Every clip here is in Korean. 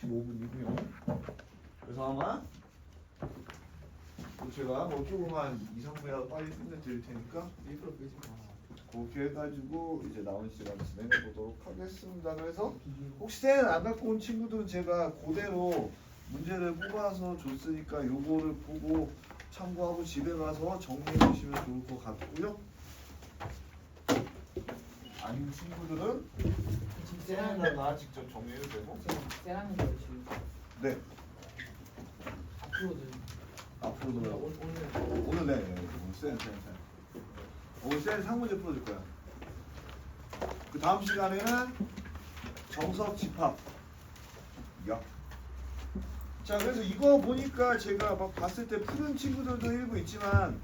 45분이고요. 그래서 아마 제가 뭐 조금 한 2, 3분이라도 빨리 끝내드릴 테니까 일부러 빼지 마. 그렇게 해가지고 이제 나온 시간 진행해 보도록 하겠습니다. 그래서 혹시 쌤 안 갖고 온 친구들은 제가 그대로 문제를 뽑아서 줬으니까 요거를 보고 참고하고 집에 가서 정리해 주시면 좋을 것 같고요. 아닌 친구들은 쌤에다가 직접 정리해도 되고. 쌤하는 거 지금 네, 앞으로는 앞으로도 오늘 오늘 네, 오늘 쌤. 오늘 쌤 상문제 풀어줄 거야. 그 다음 시간에는 정석 집합. 야. 자, 그래서 이거 보니까 제가 막 봤을 때 푸는 친구들도 일부 있지만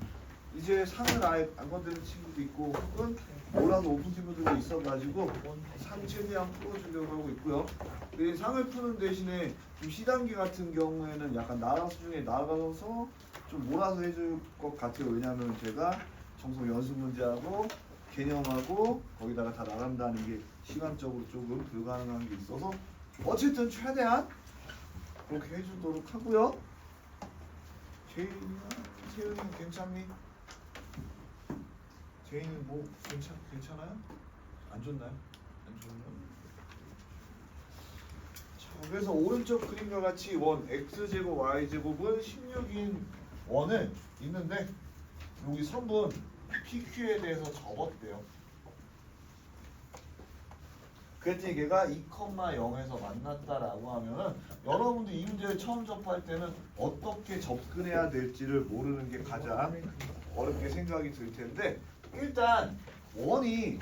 이제 상을 아예 안 건드는 친구도 있고 혹은 몰라서 오픈 친구들도 있어가지고 상 최대한 풀어주려고 하고 있고요. 근데 상을 푸는 대신에 좀 C단계 같은 경우에는 약간 나라 수준에 나가서 좀 몰아서 해줄 것 같아요. 왜냐하면 제가 정석 연습 문제하고 개념하고 거기다가 다 나간다는 게 시간적으로 조금 불가능한 게 있어서 어쨌든 최대한 그렇게 해주도록 하고요. 제인이나 세윤이 괜찮니? 제인은 뭐 괜찮아요? 안 좋나요? 안 좋나요? 자, 그래서 오른쪽 그림과 같이 원 x제곱 y제곱은 16인 원을 있는데 여기 선분 PQ에 대해서 접었대요. 그랬더니 걔가 2,0에서 만났다라고 하면은 여러분들 이 문제를 처음 접할 때는 어떻게 접근해야 될지를 모르는 게 가장 어렵게 생각이 들 텐데 일단 원이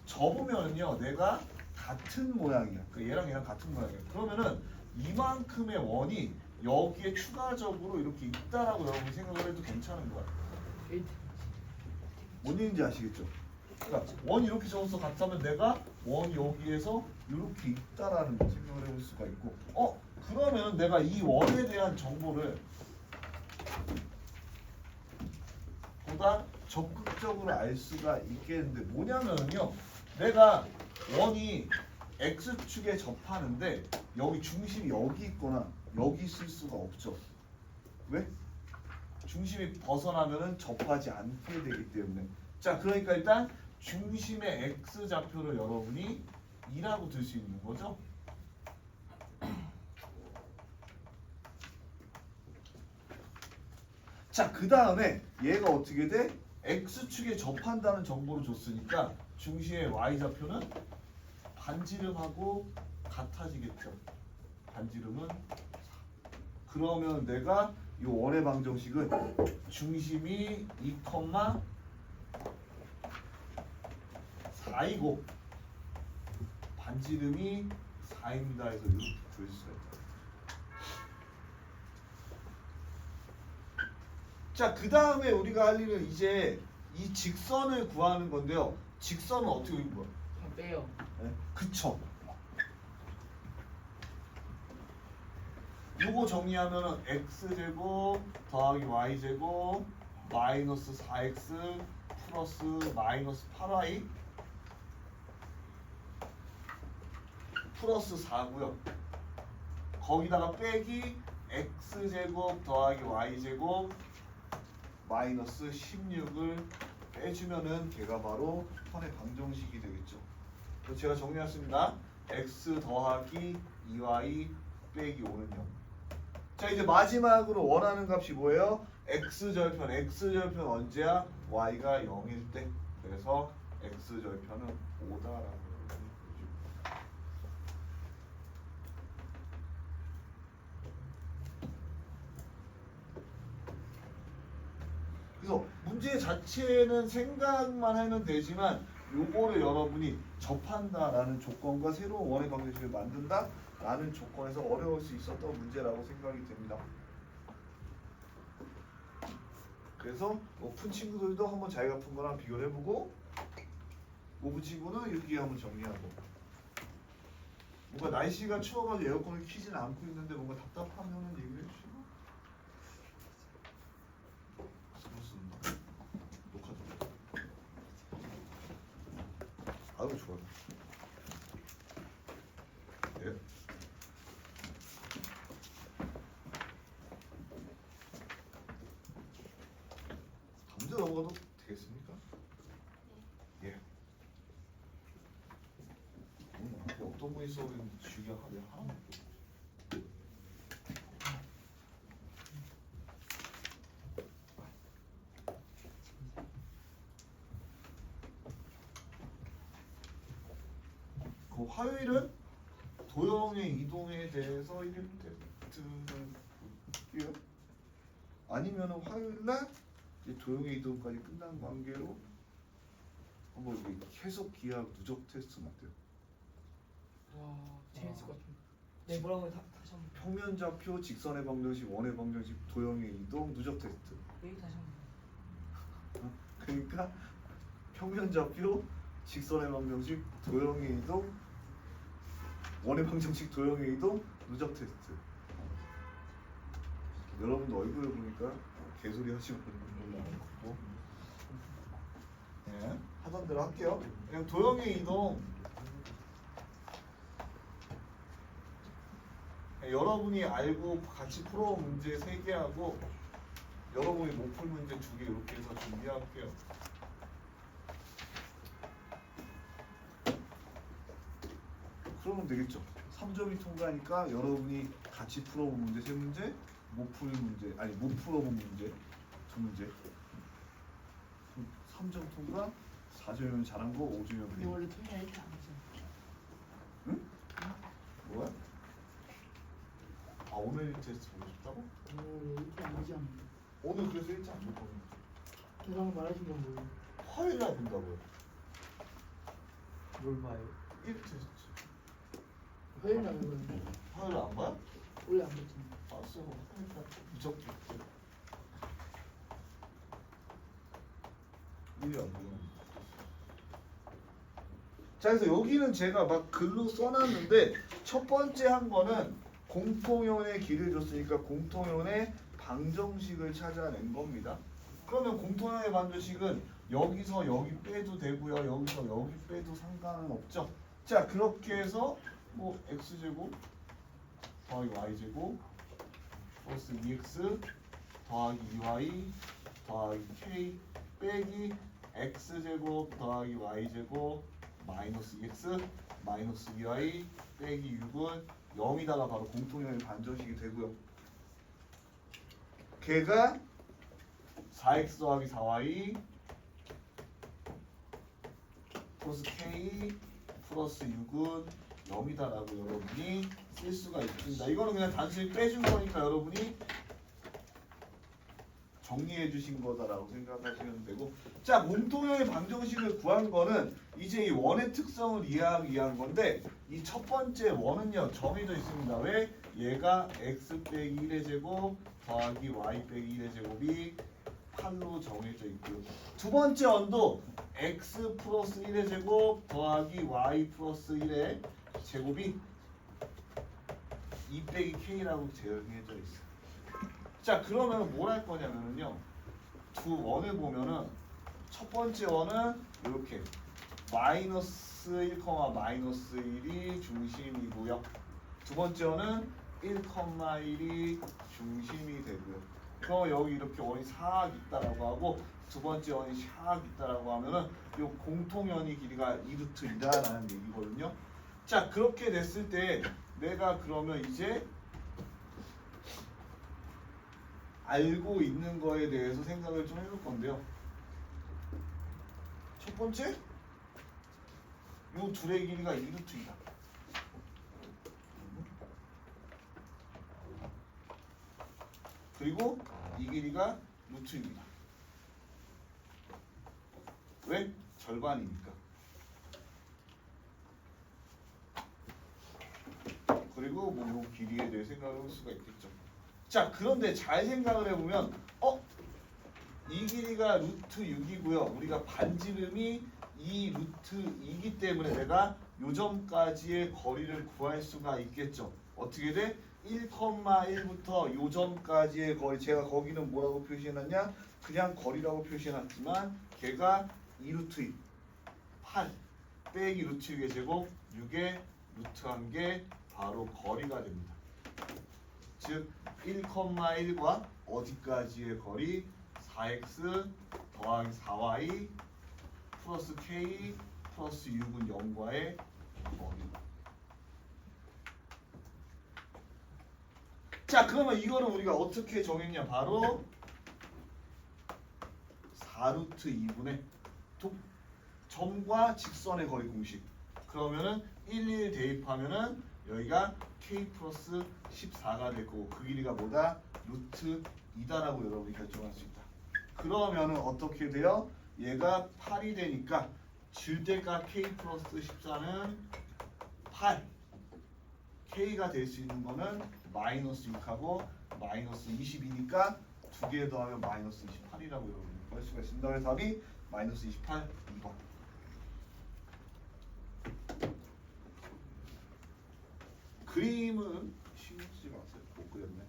접으면요 내가 같은 모양이야. 얘랑 같은 모양이야. 그러면은 이만큼의 원이 여기에 추가적으로 이렇게 있다라고 여러분이 생각을 해도 괜찮은 거야. 뭔 얘기인지 아시겠죠? 그러니까 원이 이렇게 접어서 같다면 내가 원이 여기에서 이렇게 있다라는 거 생각을 해볼 수가 있고 그러면 내가 이 원에 대한 정보를 보다 적극적으로 알 수가 있겠는데 뭐냐면요 내가 원이 x축에 접하는데 여기 중심이 여기 있거나 여기 있을 수가 없죠. 왜? 중심이 벗어나면은 접하지 않게 되기 때문에. 자, 그러니까 일단 중심의 x 좌표를 여러분이 2라고 들 수 있는 거죠. 자, 그 다음에 얘가 어떻게 돼? x축에 접한다는 정보를 줬으니까 중심의 y 좌표는 반지름하고 같아지겠죠. 반지름은 4. 그러면 내가 이 원의 방정식은 중심이 2,4이고 반지름이 4입니다 해서 이렇게 구할 수가 있다. 자, 그 다음에 우리가 할 일은 이제 이 직선을 구하는 건데요. 직선은 어떻게 구해? 빼요. 네? 그쵸. 요거 정리하면은 x제곱 더하기 y제곱 마이너스 4x 플러스 마이너스 8y 플러스 4고요. 거기다가 빼기 x제곱 더하기 y제곱 마이너스 16을 빼주면은 걔가 바로 턴의 방정식이 되겠죠. 그래서 제가 정리했습니다. x 더하기 2y 빼기 5는요. 자, 이제 마지막으로 원하는 값이 뭐예요? x절편. x절편 언제야? y가 0일 때. 그래서 x절편은 5다라고. 그래서 문제 자체는 생각만 하면 되지만 요거를 여러분이 접한다라는 조건과 새로운 원의 방정식을 만든다라는 조건에서 어려울 수 있었던 문제라고 생각이 됩니다. 그래서 푼 친구들도 한번 자기가 푼 거랑 비교를 해보고 못 푼 친구는 이렇게 한번 정리하고 뭔가 날씨가 추워가지고 에어컨을 켜지는 않고 있는데 뭔가 답답하면은 얘기를 해주시고 녹화 좀 아유 좋아요. 네. 넘어가도 되겠습니까? 예. 앞에 어떤 분이 써오는지 주기가 하나도 없죠. 그 화요일은 도형의 이동에 대해서 1테스트를 볼게요. 아니면은 화요일날 이제 도형의 이동까지 끝난 관계로 한번 이렇게 해석 기하학 누적 테스트 어때요? 와 재밌을 것 같은데. 네, 뭐라고요? 다시 한번. 평면좌표, 직선의 방정식, 원의 방정식, 도형의 이동 누적 테스트. 여기 다시 한번. 그러니까 평면좌표, 직선의 방정식, 도형의 이동, 원의 방정식, 도형의 이동 누적 테스트. 여러분도 얼굴을 보니까 개소리 하시고 그러는 걸로 알고. 네, 하던 대로 할게요. 그냥 도형의 이동. 여러분이 알고 같이 풀어온 문제 3개 하고 여러분이 못 풀 문제 2개 이렇게 해서 준비할게요. 그러면 되겠죠. 3점이 통과하니까 여러분이 같이 풀어본 문제 3문제, 못 풀 문제, 아니 못 풀어본 문제 2문제. 3점 통과, 4점이면 잘한 거, 5점이면 근데 원래 통일 이렇게 안 하죠. 응? 뭐야? 아 오늘 테스트 보고 싶다고? 오늘 이렇게 안 하지 않는데. 오늘 그래서 일찍 안 줬거든요. 계속 말하신 건 뭐예요? 화요일 날 본다고요. 뭘 봐요? 1 테스트. 화요일 날 이거는 화요일 안 봐요? 원래 안 봤잖아요. 알았어. 화요일 날 무조건. 일이 안 보여. 자, 그래서 여기는 제가 막 글로 써놨는데 첫 번째 한 거는 공통연의 길을 줬으니까 공통연의 방정식을 찾아낸 겁니다. 그러면 공통연의 방정식은 여기서 여기 빼도 되고요. 여기서 여기 빼도 상관은 없죠. 자, 그렇게 해서 뭐 x제곱 더하기 y제곱 플러스 2x 더하기 2y 더하기 k 빼기 x제곱 더하기 y제곱 마이너스 2x 마이너스 2y 빼기 6은 0이다가 바로 공통연의 반정식이 되고요. 걔가 4x 더하기 4y 플러스 k 플러스 6은 0이다라고 여러분이 쓸 수가 있습니다. 이거는 그냥 단순히 빼준 거니까 여러분이 정리해 주신 거다라고 생각하시면 되고, 자, 공통연의 방정식을 구한 거는 이제 이 원의 특성을 이해하기 위한 건데, 이 첫 번째 원은요 정해져 있습니다. 왜? 얘가 x 빼기 1의 제곱 더하기 y 빼기 1의 제곱이 8로 정해져 있고요. 두 번째 원도 x 플러스 1의 제곱 더하기 y 플러스 1의 제곱이 2 빼기 k라고 정해져 있어요. 자, 그러면 뭘 할 거냐면요, 두 원을 보면은 첫 번째 원은 이렇게 마이너스 1, 마이너스 1이 중심이고요. 두 번째 원은 1,1이 중심이 되고요. 그럼 여기 이렇게 원이 싹 있다라고 하고 두 번째 원이 싹 있다라고 하면은 이 공통연의 길이가 2루트이다라는 얘기거든요. 자, 그렇게 됐을 때 내가 그러면 이제 알고 있는 거에 대해서 생각을 좀 해볼 건데요. 첫 번째, 이 둘의 길이가 2루트이다. 그리고 이 길이가 루트입니다. 왜? 절반이니까. 그리고 뭐 이 길이에 대해 생각을 해볼 수가 있겠죠. 자, 그런데 잘 생각을 해보면 이 길이가 루트 6이고요. 우리가 반지름이 이 루트 2이기 때문에 내가 요 점까지의 거리를 구할 수가 있겠죠. 어떻게 돼? 1,1부터 요 점까지의 거리, 제가 거기는 뭐라고 표시해놨냐? 그냥 거리라고 표시해놨지만 걔가 2루트 2, 8 빼기 루트 6의 제곱 6의 루트 1개 바로 거리가 됩니다. 즉 1,1과 어디까지의 거리? 4x 더하기 4y 플러스 k 플러스 6은 0과의 범위다. 자, 그러면 이거는 우리가 어떻게 정했냐? 바로 4루트 2분의 점과 직선의 거리 공식. 그러면은 1 대입하면은 여기가 k 플러스 14가 될 거고 그 길이가 뭐다? 루트 2다라고 여러분이 결정할 수 있다. 그러면은 어떻게 돼요? 얘가 8이 되니까 질대가 k 플러스 14는 8. k가 될 수 있는 거는 마이너스 6하고 마이너스 22니까 두 개 더하면 마이너스 28이라고 여러분이 할 수가 있습니다. 그래서 답이 마이너스 28, 2번. 그림은 신경 쓰지 마세요. 못 그렸네.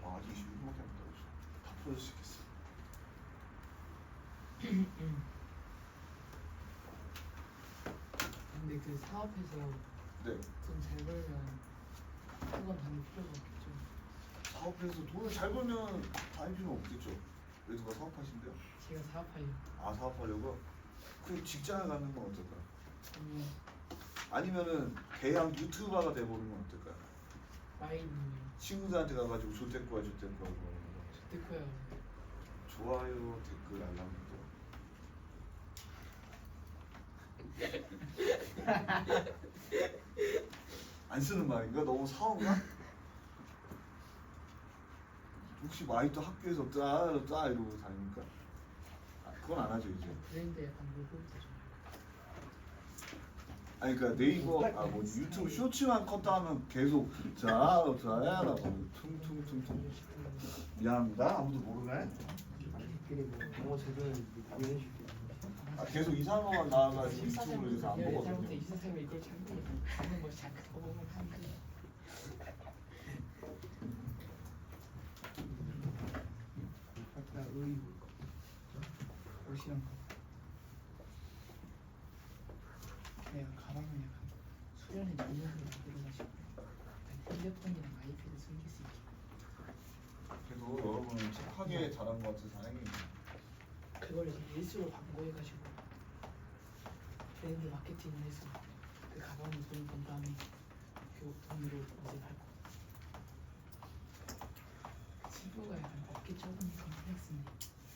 와, 26분밖에 안 떨어져. 다 풀어줄 수 있겠어. 근데 그 사업에서 네. 돈 잘 벌면 학원 다닐 필요가 없겠죠. 사업에서 돈을 잘 벌면 다닐 필요는 없겠죠. 왜 누가 사업하신대요? 제가 사업하려고. 아, 사업하려고? 그 직장을 갖는 건 어떨까요? 아니면 아니면은 대형 유튜버가 돼보는 건 어떨까요? 마이님이요. 친구들한테 가가지고 조태꾸야 조태꾸야 그러는 거. 듣고요. 좋아요 댓글 알람도. 안 쓰는 말인가? 너무 사원가? 혹시 마이또 학교에서 따 이러고 다니니까? 아, 그건 안 하죠 이제. 브랜드 약간 로고부터 좀. 아니 그러니까 네이버 뭐 유튜브 쇼츠만 컸다 하면 계속 자야 퉁퉁퉁퉁. 미안합니다. 아무도 모르네. 그리고 영어 제대로 구현해줄게. 아, 계속 이상한 것만 나와가지고 유튜브를 요새 안 잘못해 보거든요. 이사람이 이걸 잘못해 받는 것이 잘 그거 보면 하는데. 아까 의 옷이랑 내가 가방을 약간 수련회 전용으로 만들어가지고 핸드폰이랑 아이패드 숨길 수 있게. 그래도 여러분은 착하게 자란 것 같아서 다행입니다. 그걸 이제 일수로 광고해가지고 브랜드 마케팅을 해서 그 가방을 돈을 번 다음에 그 돈으로 이제 팔고. 친구가 약간 어깨 좁은 컴플렉스는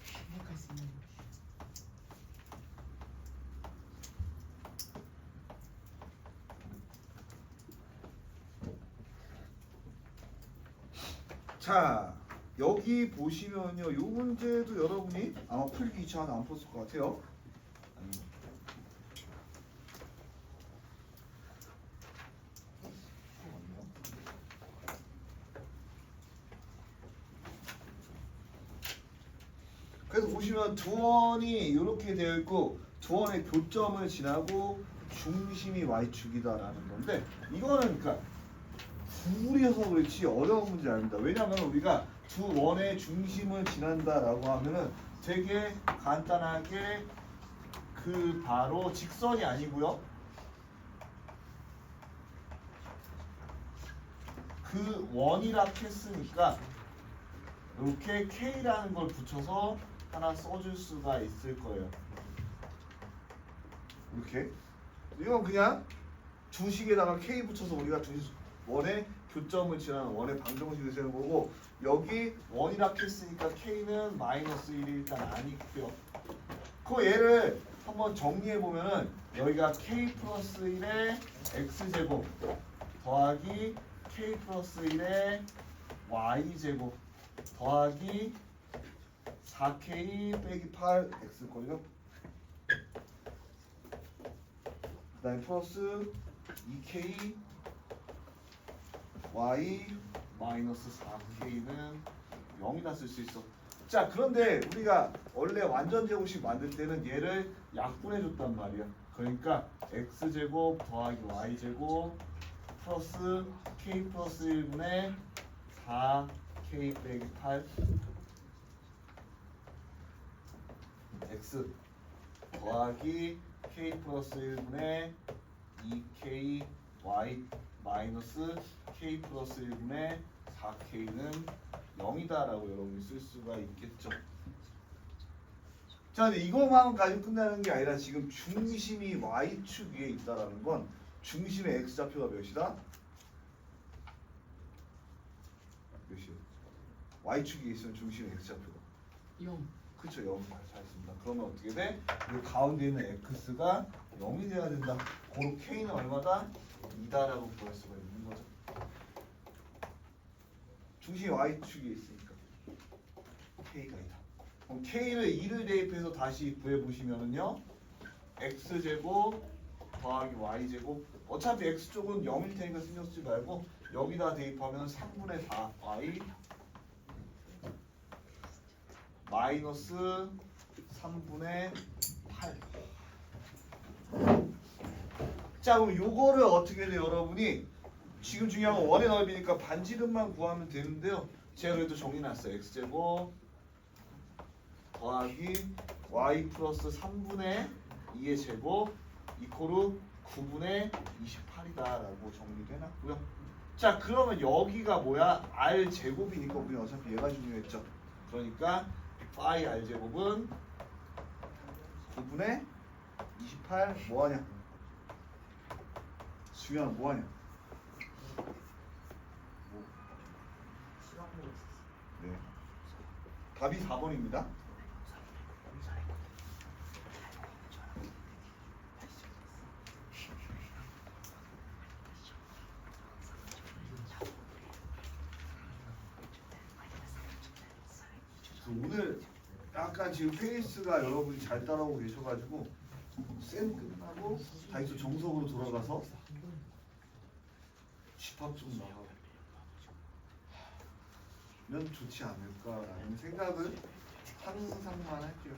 생각할 수 있는 거지. 자, 여기 보시면요, 이 문제도 여러분이 아마 풀기 귀찮아서 안 풀었을 것 같아요. 그래서 보시면 두 원이 이렇게 되어 있고 두 원의 교점을 지나고 중심이 y축이다라는 건데 이거는 그러니까 둘이어서 그렇지 어려운 문제 아닙니다. 왜냐하면 우리가 두 원의 중심을 지난다라고 하면은 되게 간단하게 그 바로 직선이 아니고요. 그 원이라 했으니까 이렇게 K라는 걸 붙여서 하나 써줄 수가 있을 거예요. 이렇게 이건 그냥 주식에다가 K 붙여서 우리가 원의 교점을 지나는 원의 방정식을 세는 거고 여기 원이라 했으니까 K는 마이너스 1이 일단 아니고요. 그 얘를 한번 정리해 보면은 여기가 K 플러스 1의 X제곱 더하기 K 플러스 1의 Y제곱 더하기 4K 빼기 8 X거든요. 그 다음에 플러스 2K Y 마이너스 4K는 0이나 쓸 수 있어. 자, 자, 그런데 우리가 원래 완전 제곱식 만들 때는 얘를 약분해 줬단 말이야. 그러니까 x제곱 더하기 y제곱 플러스 k 플러스 1분의 4k 빼기 8 x 더하기 k 플러스 1분의 2k y 마이너스 k 플러스 1분의 4k는 0이다라고 여러분이 쓸 수가 있겠죠. 자, 근데 이것만 가지고 끝나는 게 아니라 지금 중심이 y축 위에 있다라는 건 중심의 x좌표가 몇이다? 몇이요? y축 위에 있으면 중심의 x좌표가 0. 그쵸, 0. 잘했습니다. 그러면 어떻게 돼? 이 가운데 있는 x가 0이 돼야 된다. 고로 k는 얼마다? 2다라고 구할 수가 있는 거죠. 중심이 y축에 있으니까 k가 2다. 그럼 k를 2를 대입해서 다시 구해보시면은요, x제곱 더하기 y제곱, 어차피 x쪽은 0일 테니까 신경 쓰지 말고 여기다 대입하면 3분의 4 y 마이너스 3분의 8. 자, 그럼 요거를 어떻게 돼요, 여러분이? 지금 중요한 건 원의 넓이니까 반지름만 구하면 되는데요. 제가 그래도 정리해놨어요. x제곱 더하기 y 플러스 3분의 2의 제곱 이코르 9분의 28이다라고 정리를 해놨고요. 자, 그러면 여기가 뭐야? r 제곱이니까 우리는 어차피 얘가 중요했죠. 그러니까 파이 r 제곱은 9분의 28 뭐하냐? 중요한 뭐하냐? 네. 답이 4번입니다. 오늘 약간 지금 페이스가 여러분이 잘 따라오고 계셔가지고 쌤 끝나고 다시 정석으로 돌아가서 집합 좀 나가면 좋지 않을까라는 생각을 항상만 할게요.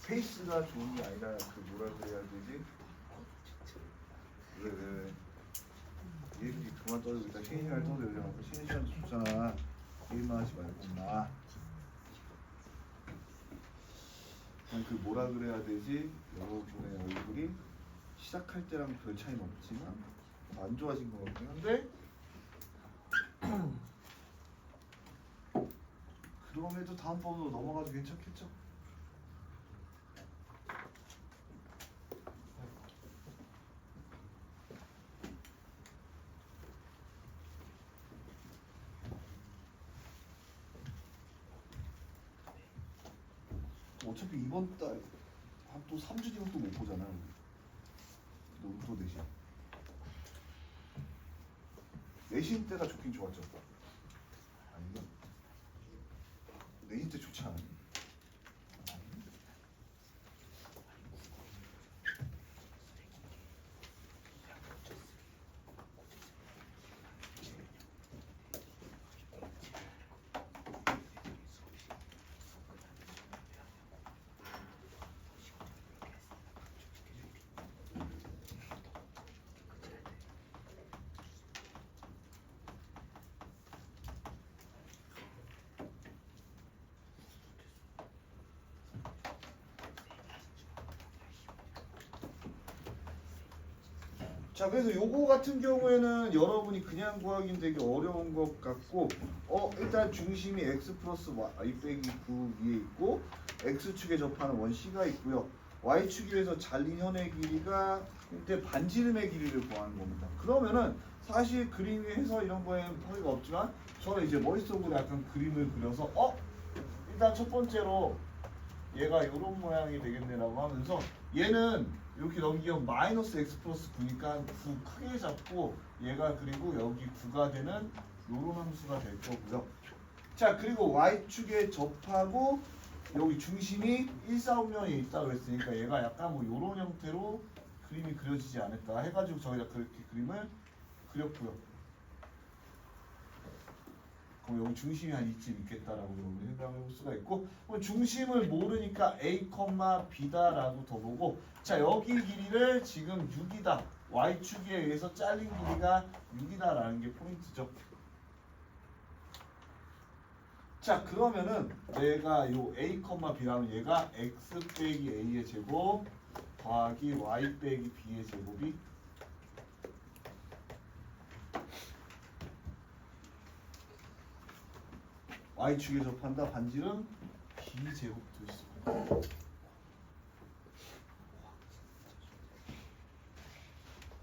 페이스가 좋은 게 아니라 그 뭐라 그래야 되지? 왜 얘기 그만 떠들고 일단 신인 시간을 떠들려고 신인 시간 좋잖아. 게임만 하지 말고 나. 그 뭐라 그래야 되지? 여러분의 얼굴이 시작할 때랑 별 차이는 없지만 안 좋아진 것 같긴 한데 그럼에도 다음번으로 넘어가도 괜찮겠죠? 어차피 이번 달 한 또 3주 뒤면 또 못 보잖아. 논도 대신 내신 때가 좋긴 좋았죠. 아닌가? 내신 때 좋지 않아요? 자, 그래서 요거 같은 경우에는 여러분이 그냥 구하기는 되게 어려운 것 같고 일단 중심이 x 플러스 y 빼기 9 위에 있고 x축에 접하는 원 C가 있고요. y축에서 잘린 현의 길이가 이때 반지름의 길이를 구하는 겁니다. 그러면은 사실 그림에서 이런 거에 허리가 없지만 저는 이제 머릿속으로 약간 그림을 그려서 일단 첫 번째로 얘가 이런 모양이 되겠네라고 하면서 얘는 이렇게 넘기면 마이너스 x 플러스 9니까 9 크게 잡고 얘가 그리고 여기 9가 되는 요런 함수가 될 거고요. 자, 그리고 y축에 접하고 여기 중심이 1,4,5면에 있다고 그랬으니까 얘가 약간 뭐 요런 형태로 그림이 그려지지 않을까 해가지고 저희가 그렇게 그림을 그렸고요. 그럼 여기 중심이 한 이쯤 있겠다라고 여러분이 생각해 볼 수가 있고, 그럼 중심을 모르니까 a, b다라고 더 보고, 자 여기 길이를 지금 6이다. y축에 의해서 잘린 길이가 6이다라는 게 포인트죠. 자 그러면은 내가 요 a, b라면 얘가 x 빼기 a의 제곱 더하기 y 빼기 b의 제곱이 y축에 접한다. 반지름 b제곱도 있어.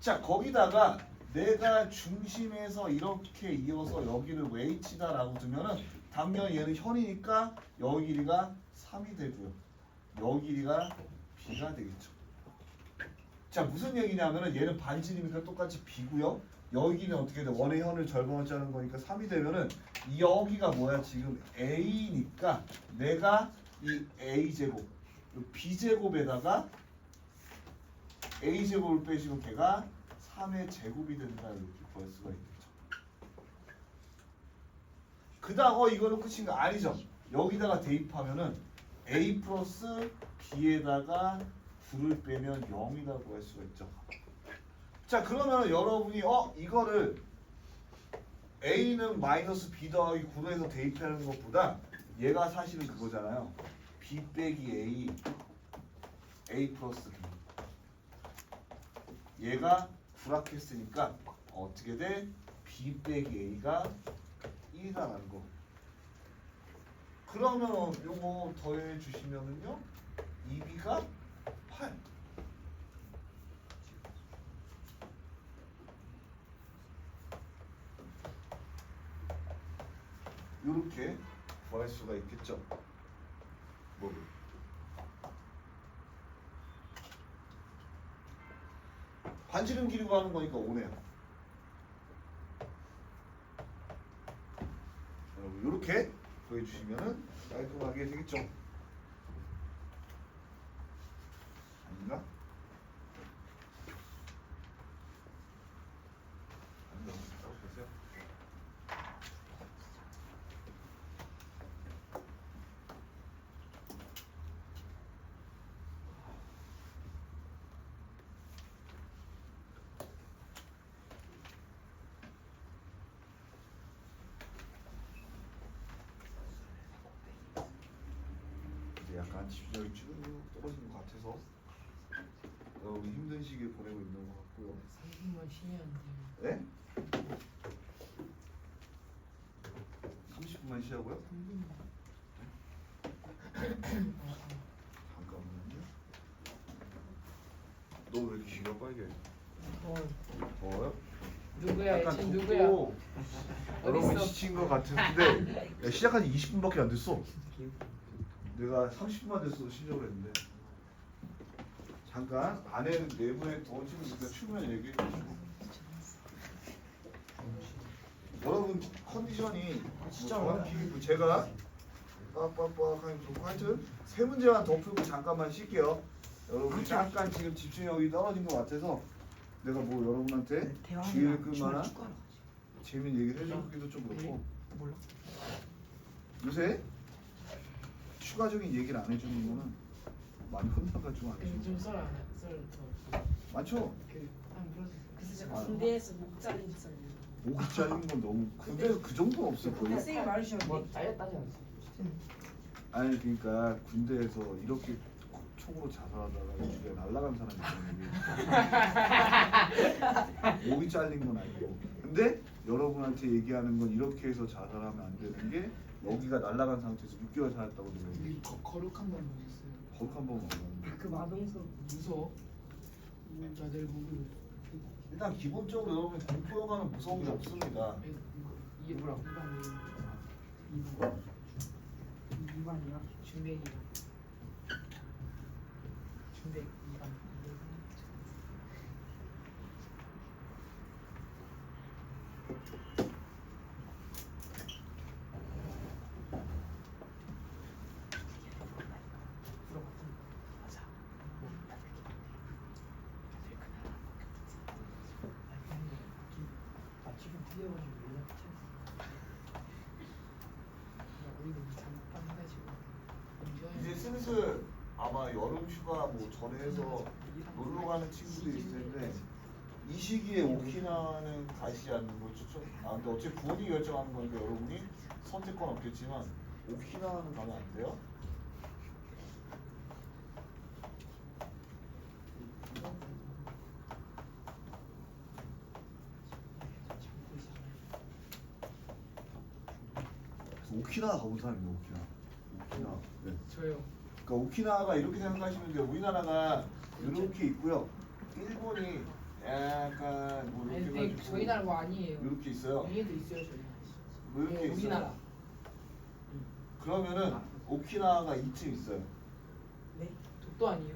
자 거기다가 내가 중심에서 이렇게 이어서 여기를 h다라고 두면은 당연히 얘는 현이니까 여기 길이가 3이 되고요. 여기 길이가 b가 되겠죠. 자 무슨 얘기냐면은 얘는 반지름이니까 똑같이 b고요. 여기는 어떻게 돼? 원의 현을 절반을 짜는 거니까 3이 되면은 여기가 뭐야? 지금 a니까 내가 이 a제곱 b제곱에다가 a제곱을 빼시면 걔가 3의 제곱이 된다 이렇게 구할 수가 있겠죠. 그 다음 이거는 끝인가? 아니죠. 여기다가 대입하면은 a 플러스 b에다가 9를 빼면 0이라고 할 수가 있죠. 자 그러면 여러분이 이거를 a는 마이너스 b 더하기 9로 해서 대입하는 것보다 얘가 사실은 그거잖아요. b 빼기 a 플러스 b. 얘가 불합했으니까 어떻게 돼? b 빼기 a가 1이라는 거. 그러면 요거 더해 주시면은요 2b가 8. 요렇게 구할 수가 있겠죠. 뭐를? 반지름 길이 구하는 거니까 5네요. 여러분 요렇게 구해 주시면은 깔끔하게 되겠죠. 아닌가? 아닌가? 보세요. 약간 집중력이 쭉 떨어지는 것 같아서 여러분 힘든 시기를 보내고 있는 것 같고요. 30분 쉬면 안 돼요. 네? 30분만 쉬자고요? 3분만. 잠깐만요. 너 왜 이렇게 기가 빨개? 더워요? 누구야? 약간 지금 누구야? 덥고 여러분 어딨어? 지친 것 같은데 야, 시작한 지 20분밖에 안 됐어. 내가 30분만 됐어도 쉬려고 했는데 잠깐 안에는 내부에 더운 친구 있으니까 추면 얘기해 주시고 여러분 컨디션이 진짜 정확히 제가 빡빡빡하니 그렇고 하여튼 세 문제만 더 풀고 잠깐만 쉴게요. 여러분 잠깐 지금 집중력이 떨어진 것 같아서 내가 뭐 여러분한테 기회를 끌 만한 재밌는 얘기를 해주기도 좀 그렇고 몰라. 요새 추가적인 얘기를 안 해주는 거는 많이 혼나가지고 안 해주는 좀 거 썰 안 해. 썰 더. 많죠? 한번 풀어주세요. 그래서 아. 제가 군대에서 목 잘린 썰. 목이 잘린 건 너무 군대에서 그 정도는 없을 거예요. 선생님 말해주셨는데. 뭐 잘렸다지 않았어? 아니 그러니까 군대에서 이렇게 총으로 자살하다가 주변에 날아간 사람이 있거든요. 목이 잘린 건 아니고. 근데 여러분한테 얘기하는 건 이렇게 해서 자살하면 안 되는 게 여기가 날아간 상태에서 6개월 살았다고 그러면 거룩한 건 뭐였어요? 거룩 한번 먹는. 그 마동석. 무서워. 다들 보고 일단 기본적으로 여러분 공포 영화는 무서운 게 없습니다. 이게 뭐라고? 이반이야. 중대기. 중대 2반. 지금 뛰어가지고 연락 슬슬 아마 여름 휴가 뭐 전에 해서 놀러 가는 친구들이 있을 텐데 이 시기에 오키나와는 가시지 않는 걸 추천. 근데 어차피 부모님이 결정하는 거니까 여러분이 선택권 없겠지만 오키나와는 가면 안 돼요? 오키나와 가본 사람이 있네. 오키나와. 네. 저요. 그러니까 오키나와가 이렇게 생각하시면 돼요. 우리나라가 이렇게 있고요. 일본이 약간 뭐 아니 이렇게 근데 해가지고 저희 나라 뭐 아니에요. 이렇게 있어요. 위에도 있어요 저희. 뭐 이렇게 네, 있어요. 우리나라. 그러면은 오키나와가 이쯤 있어요. 네. 독도 아니에요?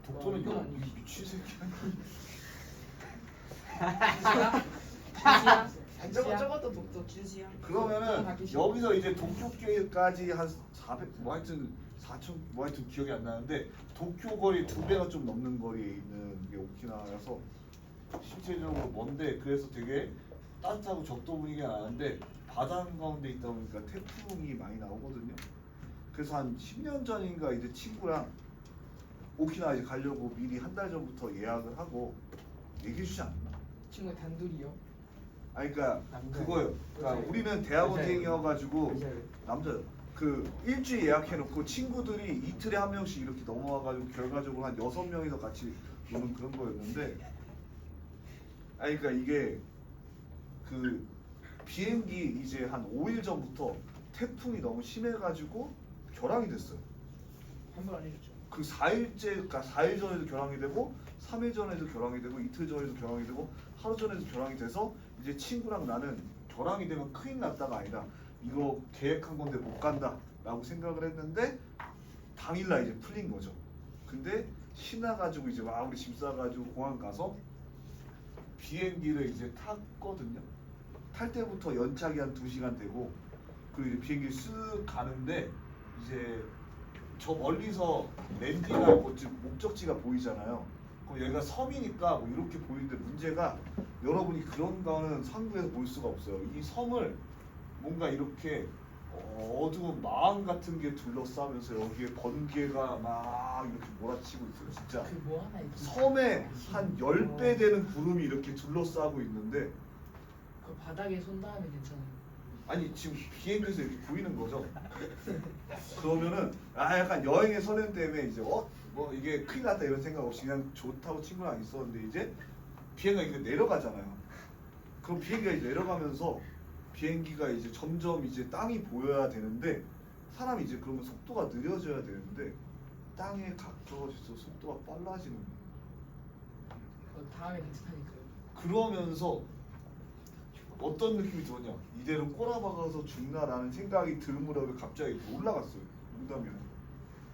독도는 이건 여 아니지. 이 미친 새끼야. 주시야? 저거 저것도 독도. 주시야. 그러면은 여기서 이제 도쿄까지 한 400, 뭐 하여튼 4천, 뭐 하여튼 기억이 안 나는데 도쿄 거리 2배가 좀 넘는 거리에 있는 게 오키나와여서 실제적으로 먼데 그래서 되게 따뜻하고 적도 분위기가 나는데 바다 가운데 있다 보니까 태풍이 많이 나오거든요. 그래서 한 10년 전인가 이제 친구랑 오키나와 이제 가려고 미리 한 달 전부터 예약을 하고 얘기해 주지 않나? 친구 단둘이요? 아니 그러니까 남자예요. 그거요. 그러니까 여자예요. 우리는 대학원생이어가지고 여자예요. 남자요. 그 일주일 예약해놓고 친구들이 이틀에 한 명씩 이렇게 넘어와가지고 결과적으로 한 6명이서 같이 노는 그런 거였는데, 아니 그러니까 이게 그 비행기 이제 한 5일 전부터 태풍이 너무 심해가지고 결항이 됐어요. 환불 안 해줬죠. 그 4일째, 그러니까 4일 전에도 결항이 되고 3일 전에도 결항이 되고 이틀 전에도 결항이 되고 하루 전에도 결항이 돼서 이제 친구랑 나는 결항이 되면 큰일 났다가 아니라 이거 계획한 건데 못 간다 라고 생각을 했는데 당일날 이제 풀린 거죠. 근데 신나가지고 이제 막 우리 짐 싸가지고 공항 가서 비행기를 이제 탔거든요. 탈 때부터 연착이 한 2시간 되고 그리고 이제 비행기 쓱 가는데 이제 저 멀리서 랜딩할 곳, 즉 목적지가 보이잖아요. 그럼 여기가 섬이니까 뭐 이렇게 보이는데 문제가 여러분이 그런 거는 상부에서 볼 수가 없어요. 이 섬을 뭔가 이렇게 어두운 마음 같은 게 둘러싸면서 여기에 번개가 막 이렇게 몰아치고 있어요. 진짜 그 뭐 하나 있지. 섬에 한 10배 되는 구름이 이렇게 둘러싸고 있는데 그 바닥에 손 닿으면 괜찮아요. 아니 지금 비행기에서 이렇게 보이는 거죠. 그러면은 약간 여행의 설렘 때문에 이제 뭐 이게 큰일 났다 이런 생각 없이 그냥 좋다고 친구랑 있었는데 이제 비행기가 이렇게 내려가잖아요. 그럼 비행기가 이제 내려가면서 비행기가 이제 점점 이제 땅이 보여야 되는데 사람이 이제 그러면 속도가 느려져야 되는데 땅에 가까워져서 속도가 빨라지는 거예요. 다음에 괜찮으니까요. 그러면서 어떤 느낌이 들었냐? 이대로 꼬라박아서 죽나라는 생각이 들므로 갑자기 올라갔어요. 농담이에요.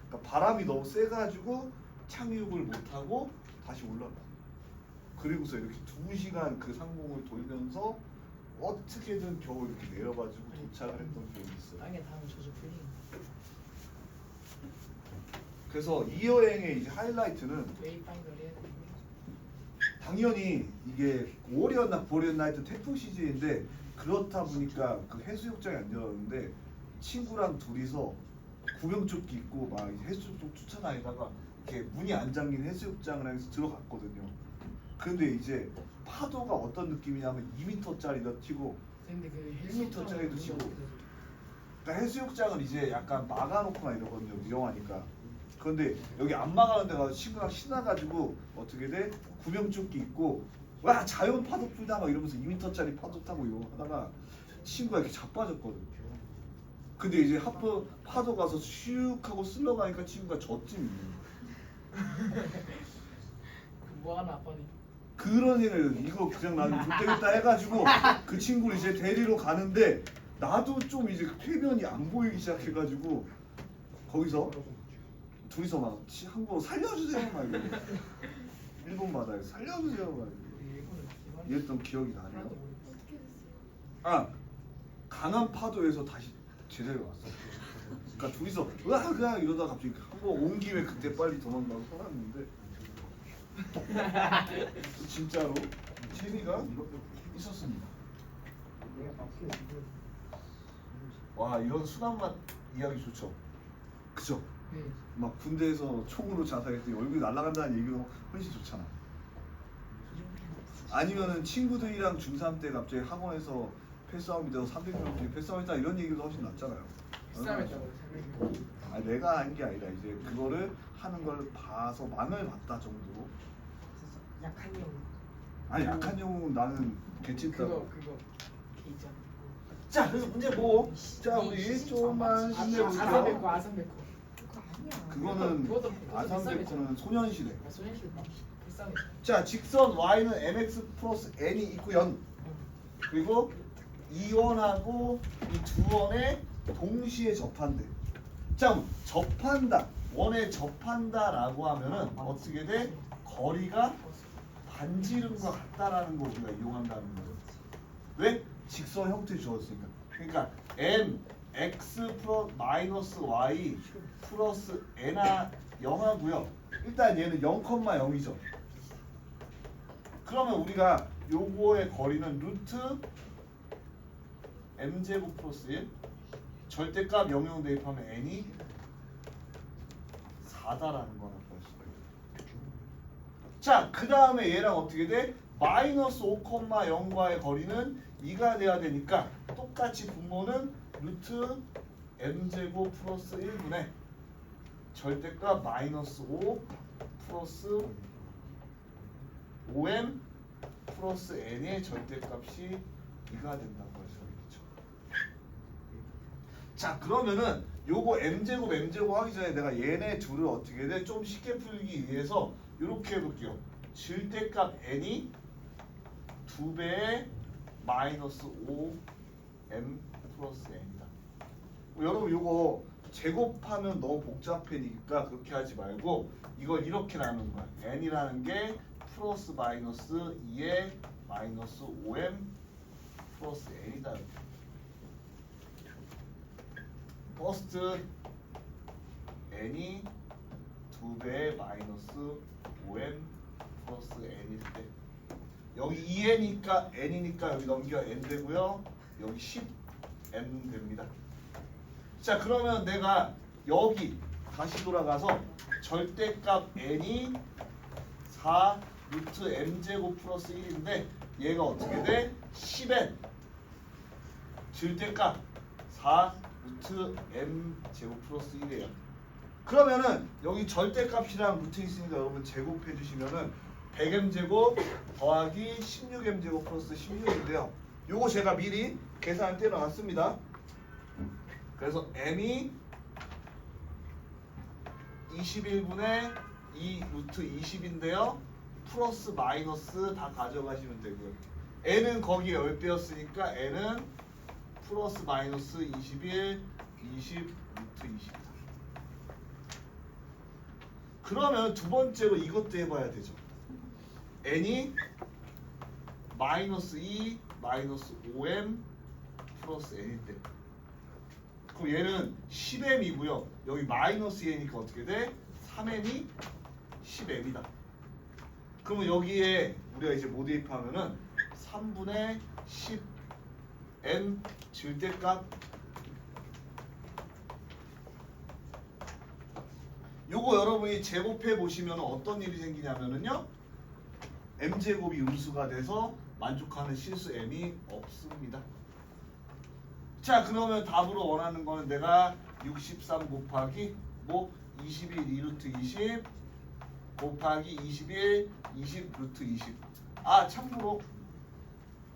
그러니까 바람이 너무 세가지고 착륙을 못하고 다시 올라갔어요. 그리고서 이렇게 2시간 그 상공을 돌면서 어떻게든 겨우 이렇게 내려가지고 도착을 했던 기억이 있어요. 땅에 닿으면 저주 풀리는 그래서 이 여행의 이제 하이라이트는 웨이파인더를 해야 되는 당연히 이게 5월이었나 9월이었나 하여튼 태풍 시즌인데 그렇다 보니까 그 해수욕장이 안 열었는데 친구랑 둘이서 구명조끼 입고 막 해수욕장 추천하다가 이렇게 문이 안 잠긴 해수욕장을 향해서 들어갔거든요. 근데 이제 파도가 어떤 느낌이냐면 2m짜리도 치고 근데 그 1m짜리도 치고 그러니까 해수욕장은 이제 약간 막아놓거나 이러거든요. 위험하니까. 그런데 여기 안 막아놓은 데 가서 친구랑 신나가지고 어떻게 돼? 구명조끼 입고 와 자연 파도 풀다 막 이러면서 2m짜리 파도 타고 이거 하다가 친구가 이렇게 자빠졌거든. 근데 이제 파도 가서 슉 하고 쓸러가니까 친구가 저쯤 있는 거야. 뭐 하나 아빠네. 그런 애를 이거 그냥 나는 못되겠다 해가지고 그 친구를 이제 데리러 가는데 나도 좀 이제 쾌변이 안 보이기 시작해가지고 거기서 둘이서 막 한국어 살려주세요 막 이러고 일본 바다에 살려주세요 막 이러고 이랬던 기억이 나네요. 아 강한 파도에서 다시 제자리로 왔어. 그러니까 둘이서 으악 이러다가 갑자기 한번 온 김에 그때 빨리 도망가고 살았는데 진짜로 재미가 있었습니다. 와 이런 순한 맛 이야기 좋죠. 그죠? 네. 막 군대에서 총으로 자살했더니 얼굴이 날아간다는 얘기가 훨씬 좋잖아. 아니면은 친구들이랑 중3 때 갑자기 학원에서 패싸움이 돼서 300명씩 패싸움했다 이런 얘기도 훨씬 낫잖아요. 싸움했다고 생각해요. 아니 내가 한 게 아니라 이제 그거를 하는 걸 봐서 망을 봤다 정도로. 약한 영. 아니 약한 영웅은 나는 개찐다고. 그거 있잖아. 자 그래서 문제 뭐? 자 우리 조금만 힘내볼게요. 아산베코. 그거 아니야. 그거는 그것도 아산베코는 소년시대. 소년시대 패싸움. 자 직선 y는 mx 플러스 n이 있고요. 그리고 이 원하고 이 두 원에 동시에 접한대. 자 접한다. 원에 접한다라고 하면은 어떻게 돼? 거리가 반지름과 같다라는 거 우리가 이용한다는 거예요. 왜? 직선 형태 주었으니까. 그러니까 m x 플러스 마이너스 y 플러스 n아 0하고요. 일단 얘는 0,0이죠. 그러면 우리가 요거의 거리는 루트 m제곱 플러스 1 절대값 영영 대입하면 n이 4다라는 거는 벌써. 자, 그 다음에 얘랑 어떻게 돼? 마이너스 5,0과의 거리는 2가 돼야 되니까 똑같이 분모는 루트 m제곱 플러스 1분의 절대값 마이너스 5 플러스 5m 플러스 n의 절대값이 2가 된다고 해서 그렇죠. 자 그러면은 요거 m제곱 하기 전에 내가 얘네 둘을 어떻게 돼? 좀 쉽게 풀기 위해서 이렇게 해볼게요. 절대값 n이 2배의 마이너스 5m 플러스 n이다. 여러분 요거 제곱하면 너무 복잡해니까 그렇게 하지 말고 이걸 이렇게 나누는 거야. n이라는 게 플러스 마이너스 2의 마이너스 5m 플러스 n이다. 퍼스트 n이 2배의 마이너스 5m 플러스 n일 때 여기 2n이니까 n이니까 여기 넘겨 n 되고요. 여기 10n 됩니다. 자 그러면 내가 여기 다시 돌아가서 절대값 n이 4 루트 m제곱 플러스 1인데 얘가 어떻게 돼? 10n 절대값 4 루트 m제곱 플러스 1이에요. 그러면은 여기 절대값이랑 루트 있으니까 여러분 제곱해 주시면은 100m제곱 더하기 16m제곱 플러스 16인데요. 요거 제가 미리 계산을 떼어놨습니다. 그래서 m이 21분의 2 루트 20인데요. 플러스 마이너스 다 가져가시면 되고요. n은 거기에 10배였으니까 n은 플러스 마이너스 21, 20 루트 20이다. 그러면 두 번째로 이것도 해봐야 되죠. n이 마이너스 2, 마이너스 5m 플러스 n인데 그럼 얘는 10m이고요. 여기 마이너스 n이니까 어떻게 돼? 3m이 10m이다. 그러면 여기에 우리가 이제 뭐 대입하면은 3분의 10n 절대값 요거 여러분이 제곱해 보시면 어떤 일이 생기냐면은요 m제곱이 음수가 돼서 만족하는 실수 m이 없습니다. 자 그러면 답으로 원하는 거는 내가 63 곱하기 뭐 21 2루트 20 곱하기 21 20 루트 20. 아 참고로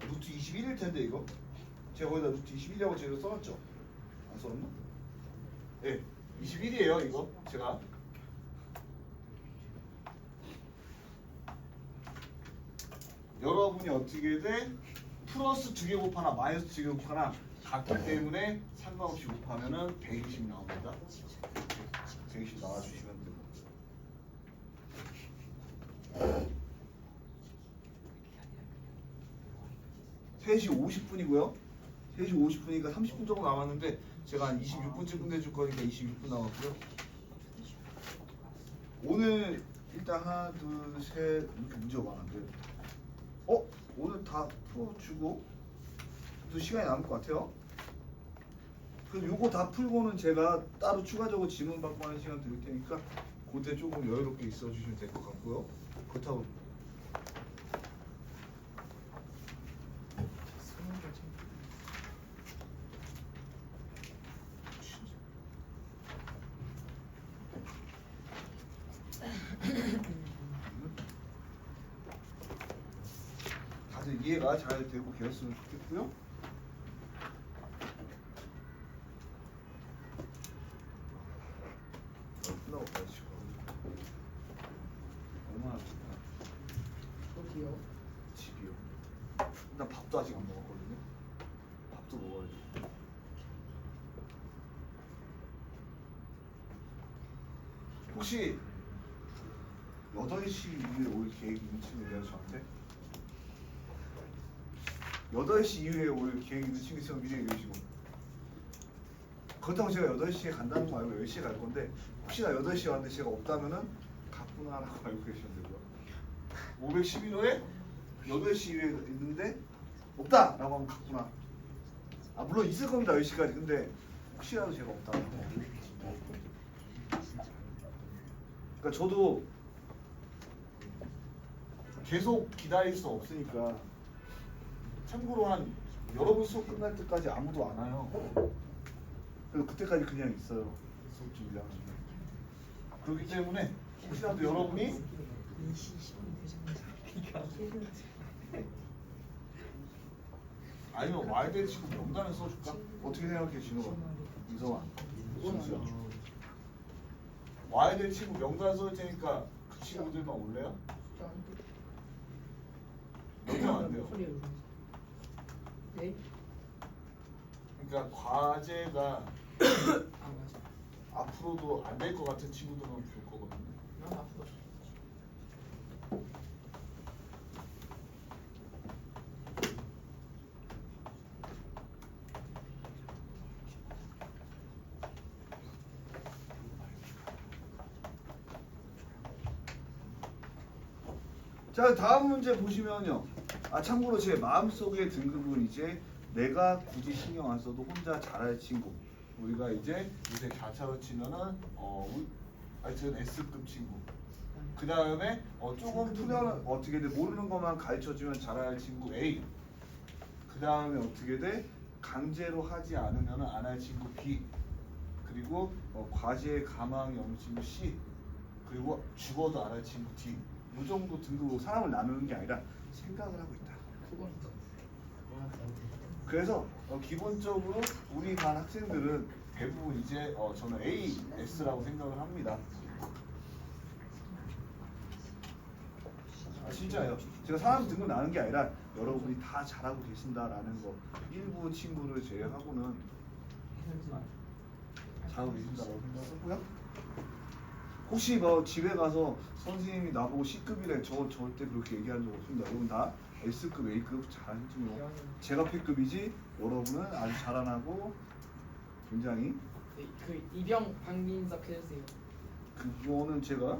루트 21일 텐데 이거 제가 거기다 루트 21이라고 제가 써놨죠? 안 써놨나? 예, 네, 21이에요 이거 제가. 여러분이 어떻게 돼? 플러스 2개 곱하나 마이너스 2개 곱하나 같기 때문에 상관없이 곱하면은 120 나옵니다. 120 나와주시면 됩니다. 3시 50분이고요. 3시 50분이니까 30분 정도 남았는데 제가 한 26분쯤 끝내줄 거니까 26분 남았고요. 오늘 일단 하나 둘 셋 이렇게 문제가 많은데 오늘 다 풀어주고 또 시간이 남을 것 같아요. 그 요거 다 풀고는 제가 따로 추가적으로 질문 받고 하는 시간 드릴 테니까 그때 조금 여유롭게 있어 주시면 될 것 같고요. 그렇다고 수능도 좀 다들 이해가 잘 되고 계셨으면 좋겠고요. 끝나고 가시고 얼마나 좋다. 어디요? 집이요. 나 밥도 아직 안 먹었거든요. 밥도 먹어야지. 혹시 8시 이후에 올 계획 있는 친구 있나요, 저한테? 8시 이후에 올 계획 있는 친구 있으면 미리 얘기해 주시고. 그렇다고 제가 8시에 간다는 거 알고 10시에 갈 건데 혹시나 8시에 왔는데 제가 없다면은 갔구나라고 알고 계시면 되고요. 511호에 8시 이후에 있는데 없다라고 하면 갔구나. 아 물론 있을 겁니다 10시까지. 근데 혹시라도 제가 없다면. 그러니까 저도 계속 기다릴 수 없으니까 참고로 한 여러분 수업 끝날 때까지 아무도 안 와요. 그리고 그때까지 그냥 있어요. 수업 준비하면. 그렇기 때문에 혹시라도 여러분이 인시 시험 대장님 아니면 와야 될 친구 명단을 써줄까? 어떻게 생각해 진호가? 이성아 진수야 와야 될 친구 명단 써줄 테니까 그 친구들만 올래요? 명단 안 돼요. 네? 그러니까 과제가 아 맞아. 앞으로도 안 될 것 같은 친구들만 볼 거거든요. 난 앞으로 자 다음 문제 보시면요. 아 참고로 제 마음속의 등급은 이제 내가 굳이 신경 안 써도 혼자 잘할 친구. 우리가 이제 요새 4차로 치면은 하여튼 S급 친구. 그 다음에 조금 풀면 어떻게 돼 모르는 것만 가르쳐주면 잘할 친구 A. 그 다음에 어떻게 돼 강제로 하지 않으면 안 할 친구 B. 그리고 과제에 가망이 없는 친구 C. 그리고 죽어도 안 할 친구 D. 이 정도 등급으로 사람을 나누는 게 아니라 생각을 하고 있다. 그건 그래서 기본적으로 우리 반 학생들은 대부분 이제 저는 A, S라고 생각을 합니다. 아, 진짜예요. 제가 사람 등급 나눈 게 아니라 여러분이 다 잘하고 계신다라는 거. 일부 친구를 제외하고는 잘하고 계신다라고 생각했고요. 혹시 뭐 집에 가서 선생님이 나보고 C급이래 저 절대 그렇게 얘기한 적 없습니다. 여러분 다 S급, A급 잘하시죠. 제가 P급이지 여러분은 아주 잘 안 하고 굉장히 그 이병 박민석 해주세요. 그거는 제가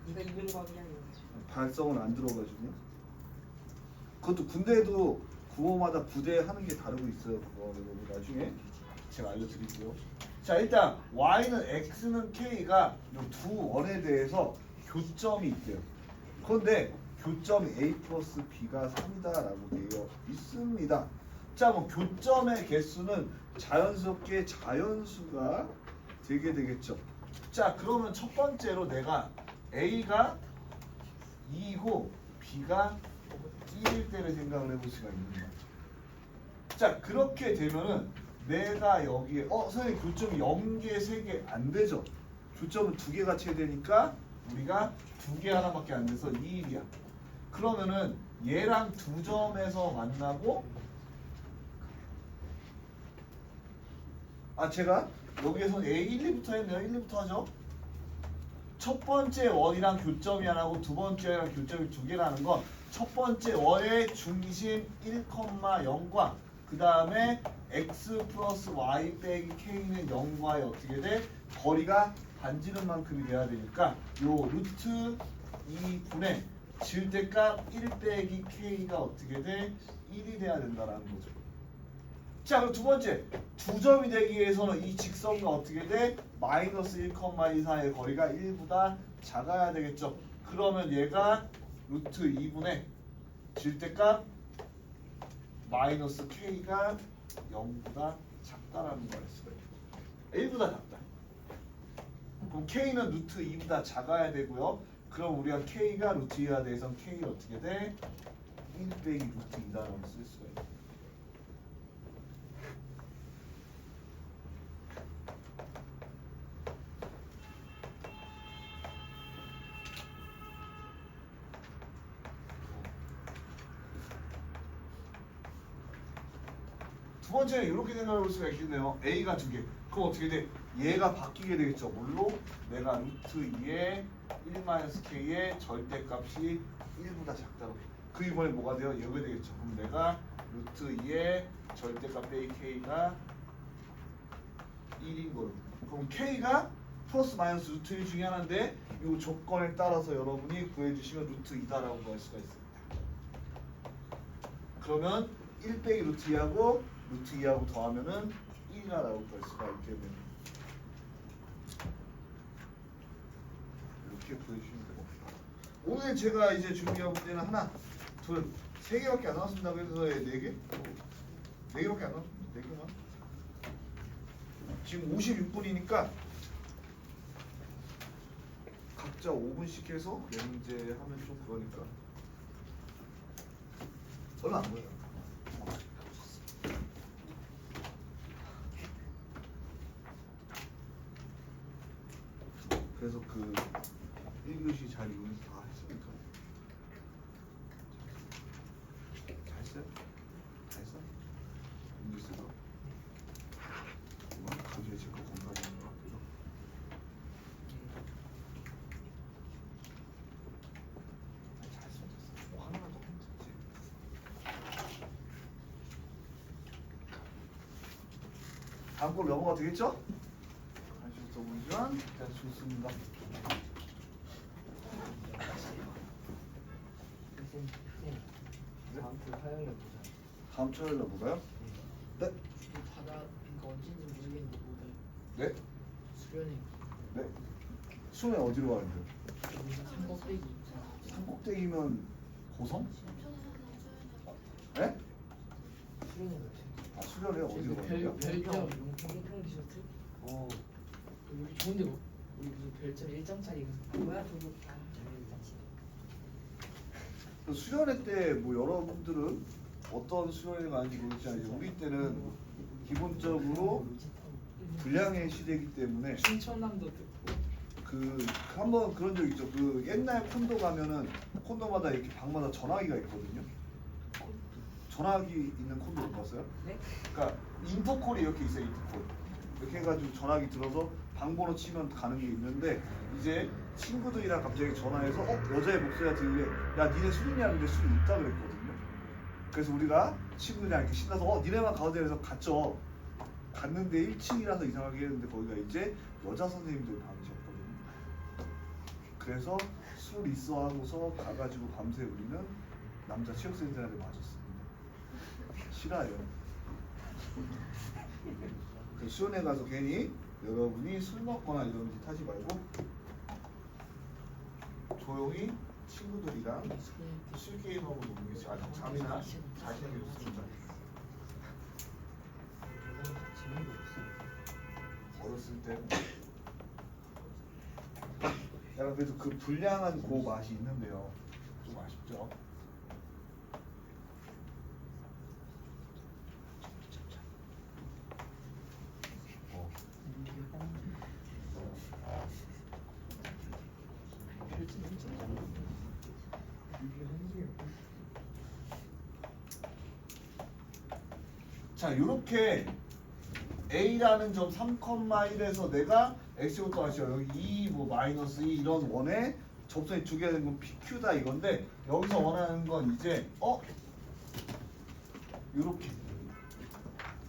네가 이명박이야 이거. 발성은 안 들어가지고 그것도 군대도 구호마다 부대 하는 게 다르고 있어요. 그거 여러분 나중에 제가 알려드릴게요. 자 일단 Y는 X는 K가 이 두 원에 대해서 교점이 있대요. 그런데 교점이 A 플러스 B가 3이다라고 되어 있습니다. 자 뭐 교점의 개수는 자연스럽게 자연수가 되게 되겠죠. 자 그러면 첫 번째로 내가 A가 2이고 B가 1일 때를 생각을 해볼 수가 있는 거죠. 자 그렇게 되면은 내가 여기에 선생님 교점이 0개, 3개 안 되죠. 교점은 2개가 최대니까 우리가 2개 하나밖에 안 돼서 2일이야. 그러면은 얘랑 두 점에서 만나고 제가 여기에서 A 1, 2부터 했네요. 1, 2부터 하죠. 첫 번째 원이랑 교점이 하나고 두 번째 원이랑 교점이 2개라는 건 첫 번째 원의 중심 1,0과 그 다음에 x 플러스 y 빼기 k는 0과에 어떻게 돼? 거리가 반지름 만큼이 돼야 되니까 요 루트 2분의 질대값 1 빼기 k가 어떻게 돼? 1이 돼야 된다라는 거죠. 자, 그럼 두 번째, 두 점이 되기 위해서는 이 직선과 어떻게 돼? 마이너스 1,2 사이의 거리가 1보다 작아야 되겠죠. 그러면 얘가 루트 2분의 질대값 마이너스 k가 0보다 작다라는 걸 했어요. 1보다 작다. 그럼 k는 루트 2보다 작아야 되고요. 그럼 우리가 k가 루트 2가 돼서 k가 어떻게 돼? 1 빼기 루트 2다라고 쓸 수가 있어요. 두 번째는 이렇게 생각해 볼 수가 있겠네요. a가 두 개. 그럼 어떻게 돼? 얘가 바뀌게 되겠죠. 뭘로? 내가 루트 2의 1-k의 절대값이 1보다 작다고. 그 이번에 뭐가 돼요? 여기 되겠죠. 그럼 내가 루트 2의 절대값 빼기 k가 1인 걸로. 그럼 k가 플러스 마이너스 루트 1 중에 하나인데 이 조건에 따라서 여러분이 구해주시면 루트 2다라고 구할 수가 있습니다. 그러면 1 빼기 루트 2하고 루트 2하고 더하면은 1이라고 구할 수가 있게 됩니다. 이렇게 구해주시면 되고 오늘 제가 이제 준비한 문제는 하나, 둘, 세 개밖에 안 나왔습니다. 그래서 네 개? 네 개밖에 안 나왔습니다. 네 개만. 지금 56분이니까 각자 5분씩 해서 네 문제 하면 좀 그러니까 얼마 안 걸려요. 그래서 그 1교시 잘 이용해서 다 했으니까 다 했어요? 다 했어? 인규스가? 이거 가지에 제거 공부하는 거 같기도. 잘했어. 뭐 하나만 더 괜찮지. 다음 걸 넘어가 되겠죠? 또 보시면 좋습니다. 다음 주 화요일에 보자. 다음 주 화요일에 볼까요? 네. 바다 그러니까 언제인지 모르겠는데 오늘 네. 수련회 네. 수련회 어디로 가는데요? 여기서 산꼭대기 산꼭대기면 고성? 네? 수련회 아, 수련회 어디로 가는데요? 별점 용평 디저트 여기 좋은데 뭐 우리 무슨 별점 1점짜리 뭐야 저거? 그 수련회 때 뭐 여러분들은 어떤 수련회 가는지 모르겠지만 이제 우리 때는 기본적으로 불량의 시대이기 때문에 신천남도 듣고 그 한번 그런 적 있죠. 그 옛날 콘도 가면은 콘도마다 이렇게 방마다 전화기가 있거든요. 전화기 있는 콘도 못 봤어요? 네? 그러니까 인터콜이 이렇게 있어요. 인터콜 이렇게 해가지고 전화기 들어서 방번호 치면 가는 게 있는데 이제 친구들이랑 갑자기 전화해서 여자의 목소리가 들리래. 야 니네 술 있냐는데 술이 있다 그랬거든요. 그래서 우리가 친구들이랑 이렇게 신나서 니네만 가도 돼 그래서 갔죠. 갔는데 1층이라서 이상하게 했는데 거기가 이제 여자 선생님들 방이셨거든요. 그래서 술 있어 하고서 가가지고 밤새 우리는 남자 취업생들한테 맞았습니다. 싫어요. 그 수련회 가서 괜히 여러분이 술 먹거나 이런 짓 하지 말고 조용히 친구들이랑 술 게임하고 노는 게 아주 잠이나 자신에게 좋습니다. 재미가 없어. 어렸을 때 약간 그래도 그 불량한 그 맛이 있는데요. 좀 아쉽죠. 별점 1점짜리 자, 이렇게 A라는 점 3,1에서 내가 X부터 하시죠. 여기 2, 뭐 마이너스 2 이런 원에 접선이 두 개가 된 건 PQ다 이건데 여기서 원하는 건 이제 이렇게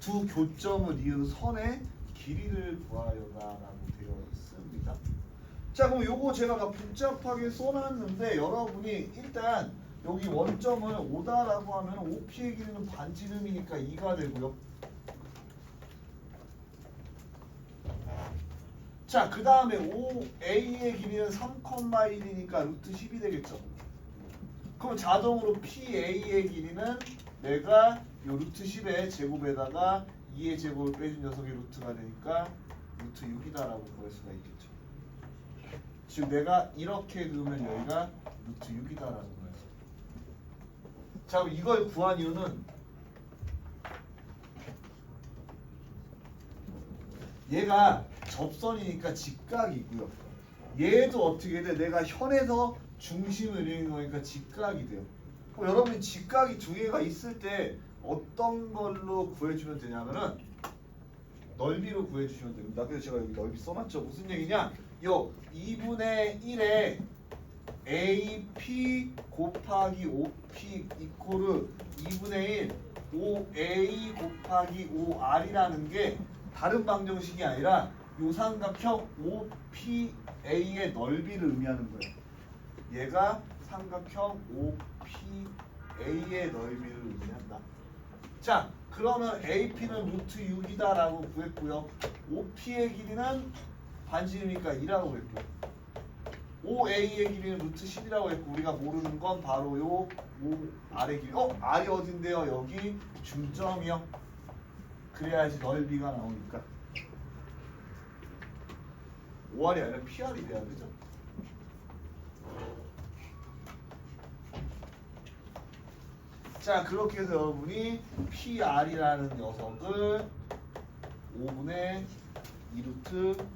두 교점을 이은 선의 길이를 구하여라라고 되어 있습니다. 자, 그럼 요거 제가 막 복잡하게 써놨는데 여러분이 일단 여기 원점을 5다라고 하면 OP의 길이는 반지름이니까 2가 되고요. 자, 그 다음에 OA의 길이는 3,1이니까 루트 10이 되겠죠. 그럼 자동으로 PA의 길이는 내가 요 루트 10의 제곱에다가 2의 제곱을 빼준 녀석이 루트가 되니까 루트 6이다라고 구할 수가 있겠죠. 지금 내가 이렇게 그으면 여기가 루트 6이다라는 거예요. 자, 그럼 이걸 구한 이유는 얘가 접선이니까 직각이고요. 얘도 어떻게 돼? 내가 현에서 중심을 이루는 거니까 직각이 돼요. 그럼 여러분이 직각이 두 개가 있을 때 어떤 걸로 구해주면 되냐면은 넓이로 구해주시면 됩니다. 그래서 제가 여기 넓이 써놨죠. 무슨 얘기냐? 요 2분의 1에 AP 곱하기 5P 이코르 2분의 1 5A 곱하기 5R이라는 게 다른 방정식이 아니라 요 삼각형 OPA의 넓이를 의미하는 거예요. 얘가 삼각형 OPA의 넓이를 의미한다. 자, 그러면 AP는 루트 6이다라고 구했고요. OP의 길이는 반지름이니까 2라고 했고 OA의 길이는 루트 10이라고 했고 우리가 모르는 건 바로 요 R의 길이. R이 어딘데요? 여기 중점이요. 그래야지 넓이가 나오니까. OR이 아니라 PR이 돼야 되죠. 자, 그렇게 해서 여러분이 PR이라는 녀석을 5분의 2루트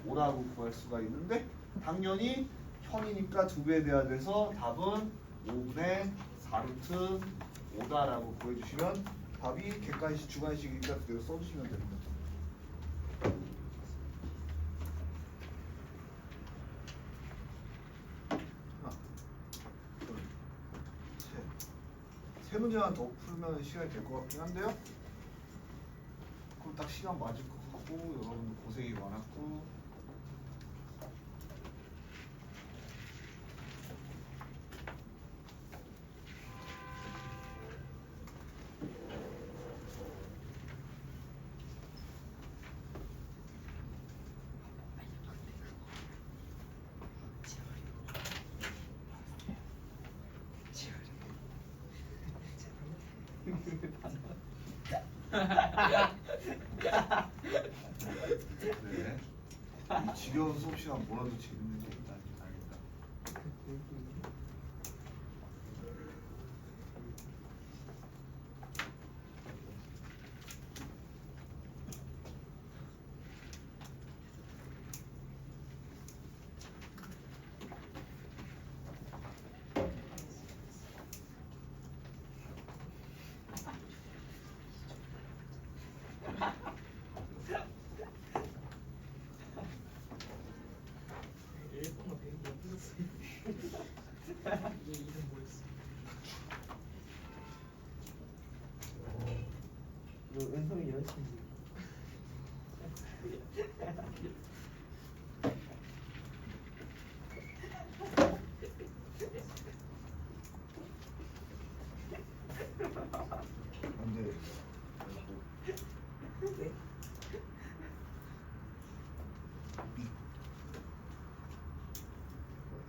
5라고 구할 수가 있는데 당연히 현이니까 2배 돼야 돼서 답은 5분의 4루트 5다라고 구해주시면 답이 객관식 주관식이니까 그대로 써주시면 됩니다. 하나, 둘, 셋. 세 문제만 더 풀면 시간이 될 것 같긴 한데요. 그럼 딱 시간 맞을 것 같고 여러분도 고생이 많았고 네. 이 지겨운 수업 시간 뭐라도 재밌는 게 있다. 아닙니다. 일본어 배우기 힘들었어요. 얘 이름 뭐였어? 이거 은성이 여자친구. 근데 네?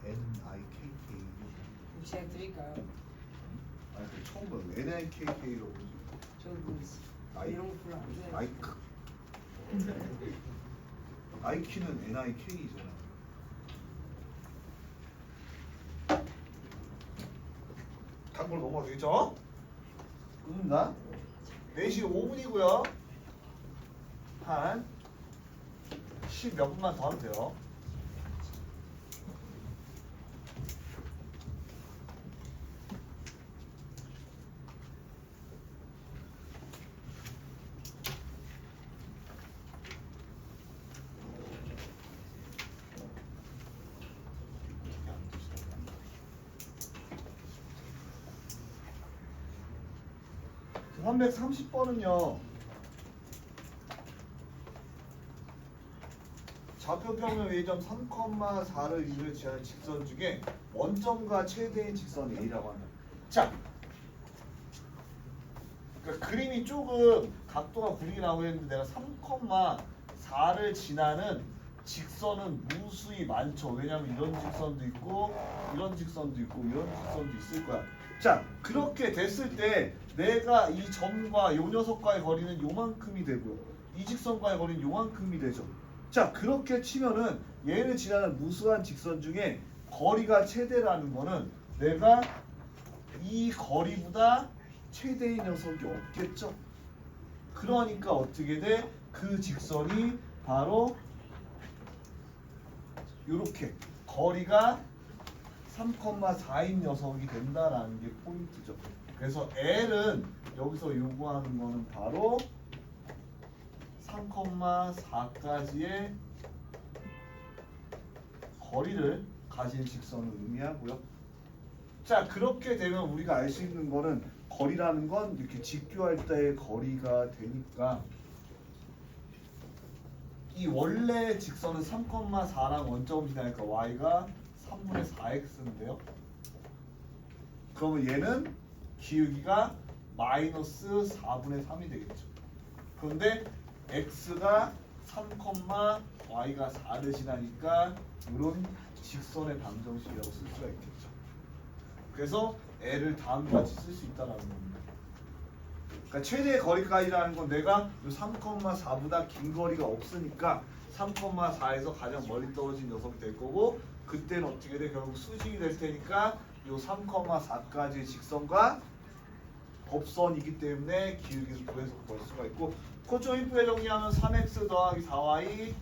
NIKK 제가 드릴까요? 아니 그 처음 봐요. NIKK라고 그러지. 저도 모르겠어요. 아이- 이런 거 별로 안 좋아해요. 아이크 아이키는 NIK잖아. 단골 넘어가도 되겠죠? 끝나? 4시 5분이고요. 한 10 몇 분만 더 하면 돼요. 자, 330번은요. 좌표평면 A점 3,4를 이루어 지하는 직선 중에 원점과 최대인 직선이 A라고 한다. 자, 그러니까 그림이 조금 각도가 구리게 나오고 있는데 내가 3,4를 지나는 직선은 무수히 많죠. 왜냐면 이런 직선도 있고 이런 직선도 있고 이런 직선도 있을 거야. 자, 그렇게 됐을 때 내가 이 점과 요 녀석과의 거리는 요만큼이 되고요. 이 직선과의 거리는 요만큼이 되죠. 자, 그렇게 치면은 얘를 지나는 무수한 직선 중에 거리가 최대라는 거는 내가 이 거리보다 최대의 녀석이 없겠죠. 그러니까 어떻게 돼? 그 직선이 바로 이렇게 거리가 3,4인 녀석이 된다라는 게 포인트죠. 그래서 L은 여기서 요구하는 거는 바로 3,4까지의 거리를 가진 직선을 의미하고요. 자, 그렇게 되면 우리가 알 수 있는 거는 거리라는 건 이렇게 직교할 때의 거리가 되니까 이 원래 직선은 3,4랑 원점을 지나니까 y가 3분의 4x인데요. 그러면 얘는 기울기가 마이너스 4분의 3이 되겠죠. 그런데 x가 3, y가 4를 지나니까 이런 직선의 방정식이라고 쓸 수가 있겠죠. 그래서 L을 다음과 같이 쓸 수 있다는 겁니다. 그러니까 최대의 거리까지라는 건 내가 이 3,4보다 긴 거리가 없으니까 3,4에서 가장 멀리 떨어진 녀석이 될 거고 그때는 어떻게 돼? 결국 수직이 될 테니까 이 3,4까지의 직선과 법선이기 때문에 기울기를 구해서 구할 수가 있고 그거 좀 이쁘게 정리하면 3x 더하기 4y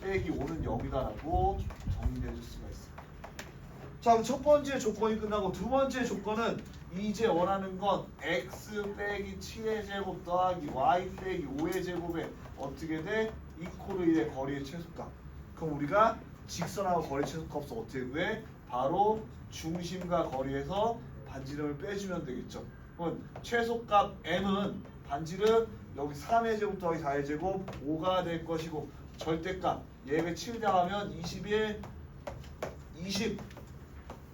빼기 5는 0이다라고 정리해 줄 수가 있어요. 자, 그럼 첫 번째 조건이 끝나고 두 번째 조건은 이제 원하는 건 x 빼기 7의 제곱 더하기 y 빼기 5의 제곱에 어떻게 돼? 이코르 1의 거리의 최소값. 그럼 우리가 직선하고 거리 최소값을 어떻게 구해? 바로 중심과 거리에서 반지름을 빼주면 되겠죠. 그럼 최소값 m은 반지름 여기 3의 제곱 더하기 4의 제곱 5가 될 것이고 절대값 얘가 7 더하면 21 20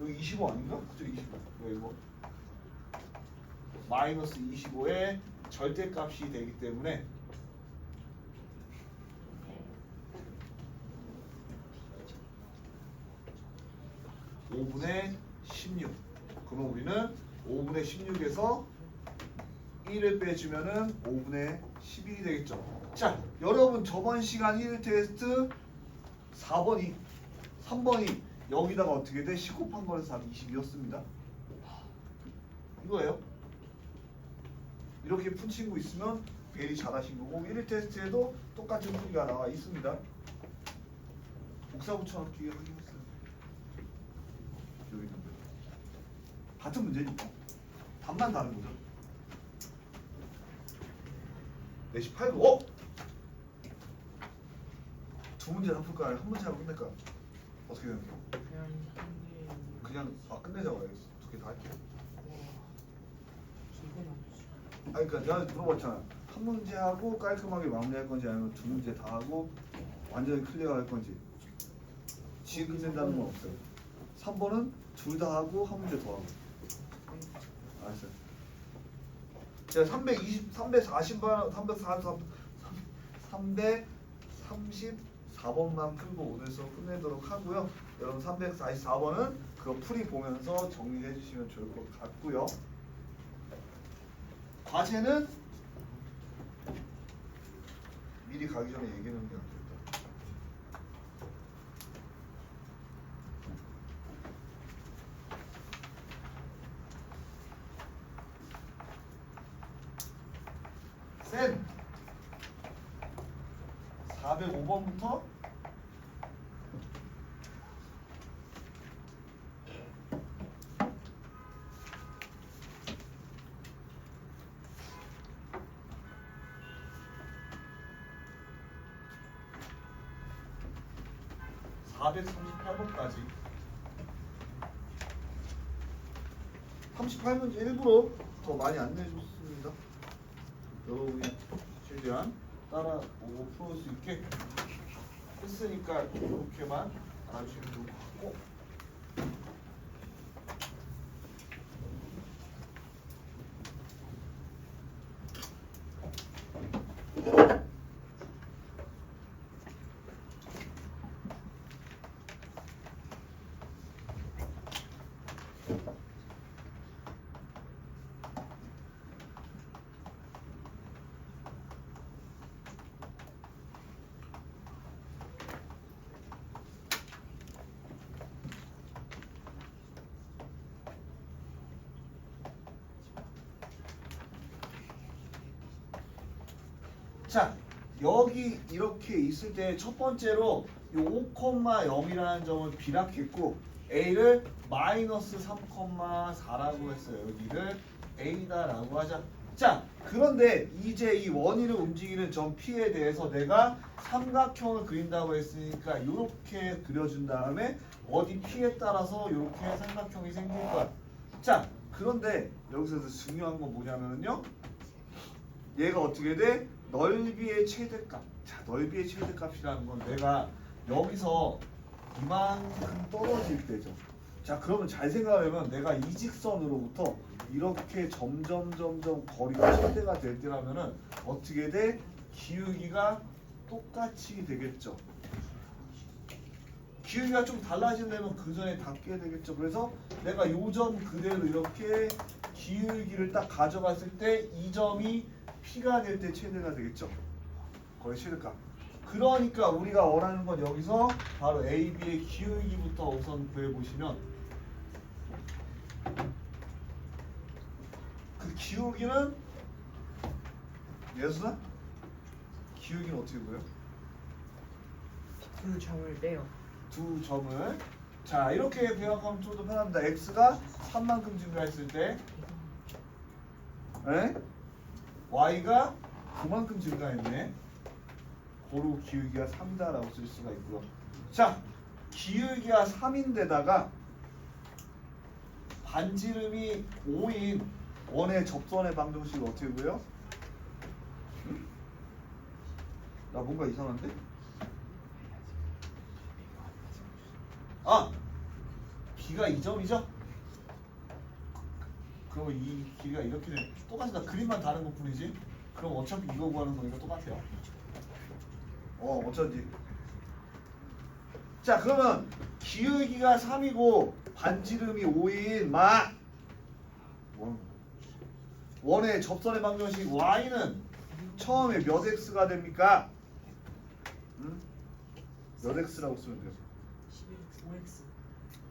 여기 25 아닌가? 그죠? 25 이거 마이너스 25의 절대값이 되기 때문에 (5분의 16) 그러면 우리는 5분의 16에서 1을 빼주면은 5분의 11이 되겠죠. 자, 여러분 저번 시간 1 테스트 4번이 3번이 여기다가 어떻게 돼? 10 곱한 거에서 답이 20이었습니다. 이거예요. 이렇게 푼 친구 있으면 베리 잘하신 거고 1 테스트에도 똑같은 풀이가 나와 있습니다. 복사 붙여넣기 확인했어요. 여기 있는데 같은 문제니까 답만 다른 거죠. 4시 8분. 어? 두 문제 다 풀까요? 한 문제 하고 끝낼까요? 어떻게 생각해요? 그냥 끝내자고 알겠어. 두 개 다 할게요. 아니 그러니까 내가 물어봤잖아. 한 문제 하고 깔끔하게 마무리할 건지 아니면 두 문제 다 하고 완전히 클리어할 건지. 지금 끝낸다는 건 없어요. 3번은 둘 다 하고 한 문제 더 하고. 알았어요. 제가 334번만 풀고 오늘 수업 끝내도록 하고요. 여러분 344번은 그거 풀이 보면서 정리해 주시면 좋을 것 같고요. 과제는 미리 가기 전에 얘기해 놓는 게 안 되겠다. 센 405번부터 (438번까지) 38문제 일부러 더 많이 안 내줬습니다. 여러분이 최대한 따라오고 풀어올 수 있게 했으니까 이렇게만 알아주시면 좋을 것 같고 자, 여기 이렇게 있을 때 첫 번째로 이 5,0이라는 점을 B라고 A를 마이너스 3,4라고 했어요. 여기를 A다라고 하자. 자, 그런데 이제 이 원위를 움직이는 점 P에 대해서 내가 삼각형을 그린다고 했으니까 이렇게 그려준 다음에 어디 P에 따라서 이렇게 삼각형이 생길 거야. 자, 그런데 여기서 중요한 건 뭐냐면요. 얘가 어떻게 돼? 넓이의 최대값. 자, 넓이의 최대값이라는 건 내가 여기서 이만큼 떨어질 때죠. 자, 그러면 잘 생각하면 내가 이 직선으로부터 이렇게 점점 거리가 최대가 될 때라면은 어떻게 돼? 기울기가 똑같이 되겠죠. 기울기가 좀 달라지려면 그 전에 닿게 되겠죠. 그래서 내가 요 점 그대로 이렇게 기울기를 딱 가져갔을 때 이 점이 P가 될 때 최대가 되겠죠. 거의 최대값. 그러니까 우리가 원하는 건 여기서 바로 AB의 기울기부터 우선 구해보시면 그 기울기는 예수나? 기울기는 어떻게 보여? 두 점을 빼요. 두 점을 자 이렇게 배역하면 좀 더 편합니다. x가 3만큼 증가했을 때 에? y가 9만큼 증가했네. 고루 기울기가 3이다라고 쓸 수가 있고요. 자 기울기가 3인데다가 반지름이 5인 원의 접선의 방정식이 어떻게 보여? 응? 나 뭔가 이상한데? 아! B가 2점이죠? 그럼 이 길이가 이렇게 돼. 똑같이 다 그림만 다른 것 뿐이지? 그럼 어차피 이거 구하는 거니까 똑같아요. 어쩐지. 자 그러면 기울기가 3이고 반지름이 5인 마 원의 접선의 방정식 y는 처음에 몇 x가 됩니까? 응? 몇 x라고 쓰면 돼요? 5x.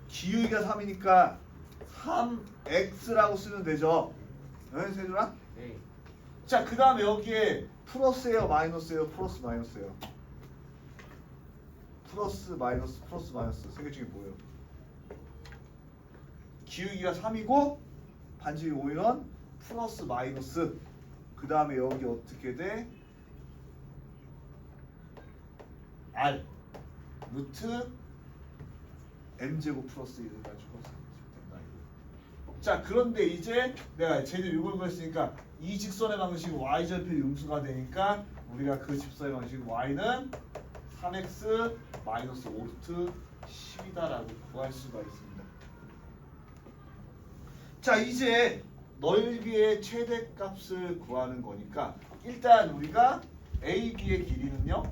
기울기가 3이니까 3x라고 쓰면 되죠. 네, 세준아? 네. 자, 그 다음에 여기에 플러스예요, 마이너스예요, 플러스 마이너스예요. 플러스 마이너스 세 개 중에 뭐예요? 기울기가 3이고 반지름이 5는 플러스 마이너스. 그 다음에 여기 어떻게 돼? R 루트 m제곱 플러스 1을 가지고 된다. 자 그런데 이제 내가 제대로 이걸 구했으니까 이 직선의 방식 y절편 음수가 되니까 우리가 그 직선의 방식 y는 3x 마이너스 5루트 10이다라고 구할 수가 있습니다. 자 이제 넓이의 최대값을 구하는 거니까 일단 우리가 AB의 길이는요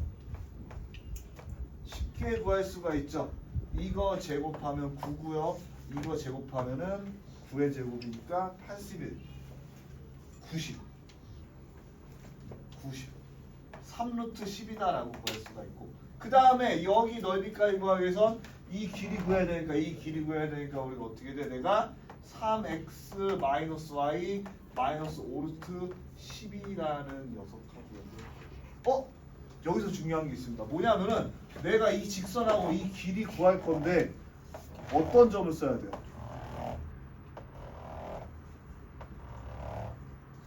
쉽게 구할 수가 있죠. 이거 제곱하면 9고요. 이거 제곱하면은 9의 제곱이니까 81, 90, 3루트 10이다라고 구할 수가 있고 그 다음에 여기 넓이까지 구하기 위해선 이 길이 구해야 되니까 우리가 어떻게 돼? 내가 3x 마이너스 y 마이너스 5루트 10이라는 녀석하고요. 여기서 중요한 게 있습니다. 뭐냐면은 내가 이 직선하고 이 길이 구할 건데 어떤 점을 써야 돼요?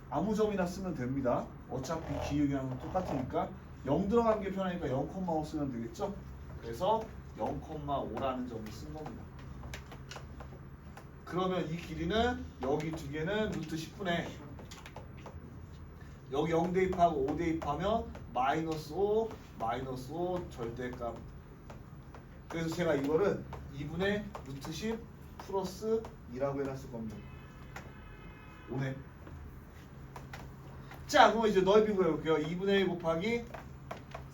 아무 점이나 쓰면 됩니다. 어차피 기울기랑 똑같으니까 0 들어간 게 편하니까 0,5 쓰면 되겠죠? 그래서 0,5라는 점을 쓴 겁니다. 그러면 이 길이는 여기 두 개는 루트 10분의 여기 0 대입하고 5 대입하면 마이너스 5 절대값. 그래서 제가 이거를 2분의 루트 10 플러스 2라고 해놨을 겁니다. 5네. 자 그럼 이제 넓이 구해볼게요. 2분의 1 곱하기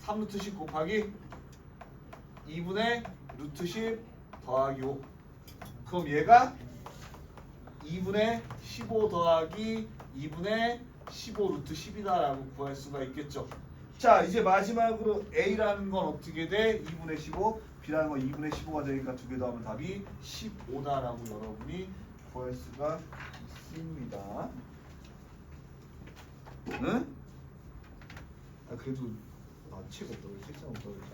3루트 10 곱하기 2분의 루트 10 더하기 5. 그럼 얘가 2분의 15 더하기 2분의 15 루트 10이다라고 구할 수가 있겠죠. 자 이제 마지막으로 A라는 건 어떻게 돼? 2분의 15 B라는 건 2분의 15가 되니까 두 개 더하면 답이 15다라고 여러분이 구할 수가 있습니다. 응? 아 그래도 나 책 없다 왜 책상 없다 그랬지?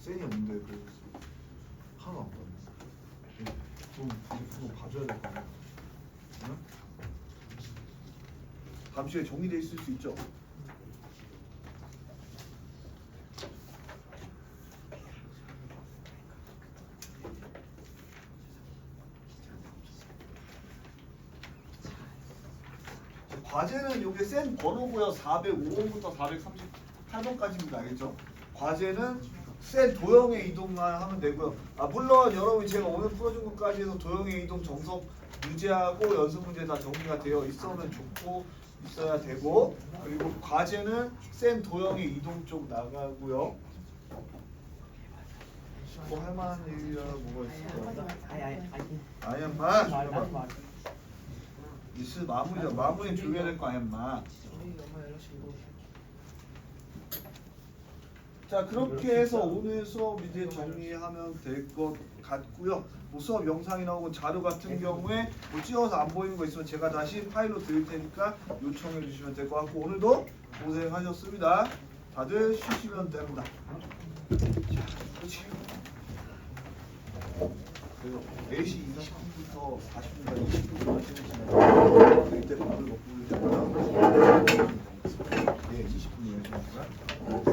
쌤이 없는데 그래도 하나 없다. 좀 그거 봐줘야 될 거 아니야? 응? 다음 시간에 정리돼 있을 수 있죠? 과제는 요게 센 번호고요. 405번부터 438번까지입니다. 알겠죠? 과제는 센 도형의 이동만 하면 되고요. 아 물론 여러분이 제가 오늘 풀어준 것까지 해서 도형의 이동 정석 유제하고 연습 문제 다 정리가 되어 있으면 좋고 있어야 되고 그리고 과제는 센 도형의 이동 쪽 나가고요. 뭐 할만한 얘기가 뭐가 있을까요? 아니야 미스 마무리 조용해야 될 거 아니야 인마. 우리 엄마 연락주고 자 그렇게 해서 오늘 수업 이제 정리하면 될 것 같고요. 뭐 수업 영상이 나오고 자료 같은 경우에 뭐 찍어서 안 보이는 거 있으면 제가 다시 파일로 드릴 테니까 요청해 주시면 될 것 같고 오늘도 고생하셨습니다. 다들 쉬시면 됩니다. 자, 그렇지. 그래서 4시 20분부터 40분까지 20분까지 쉬시면 이때 밥을 먹고 계시고요. 네, 20분 이내에 쉬는 거야.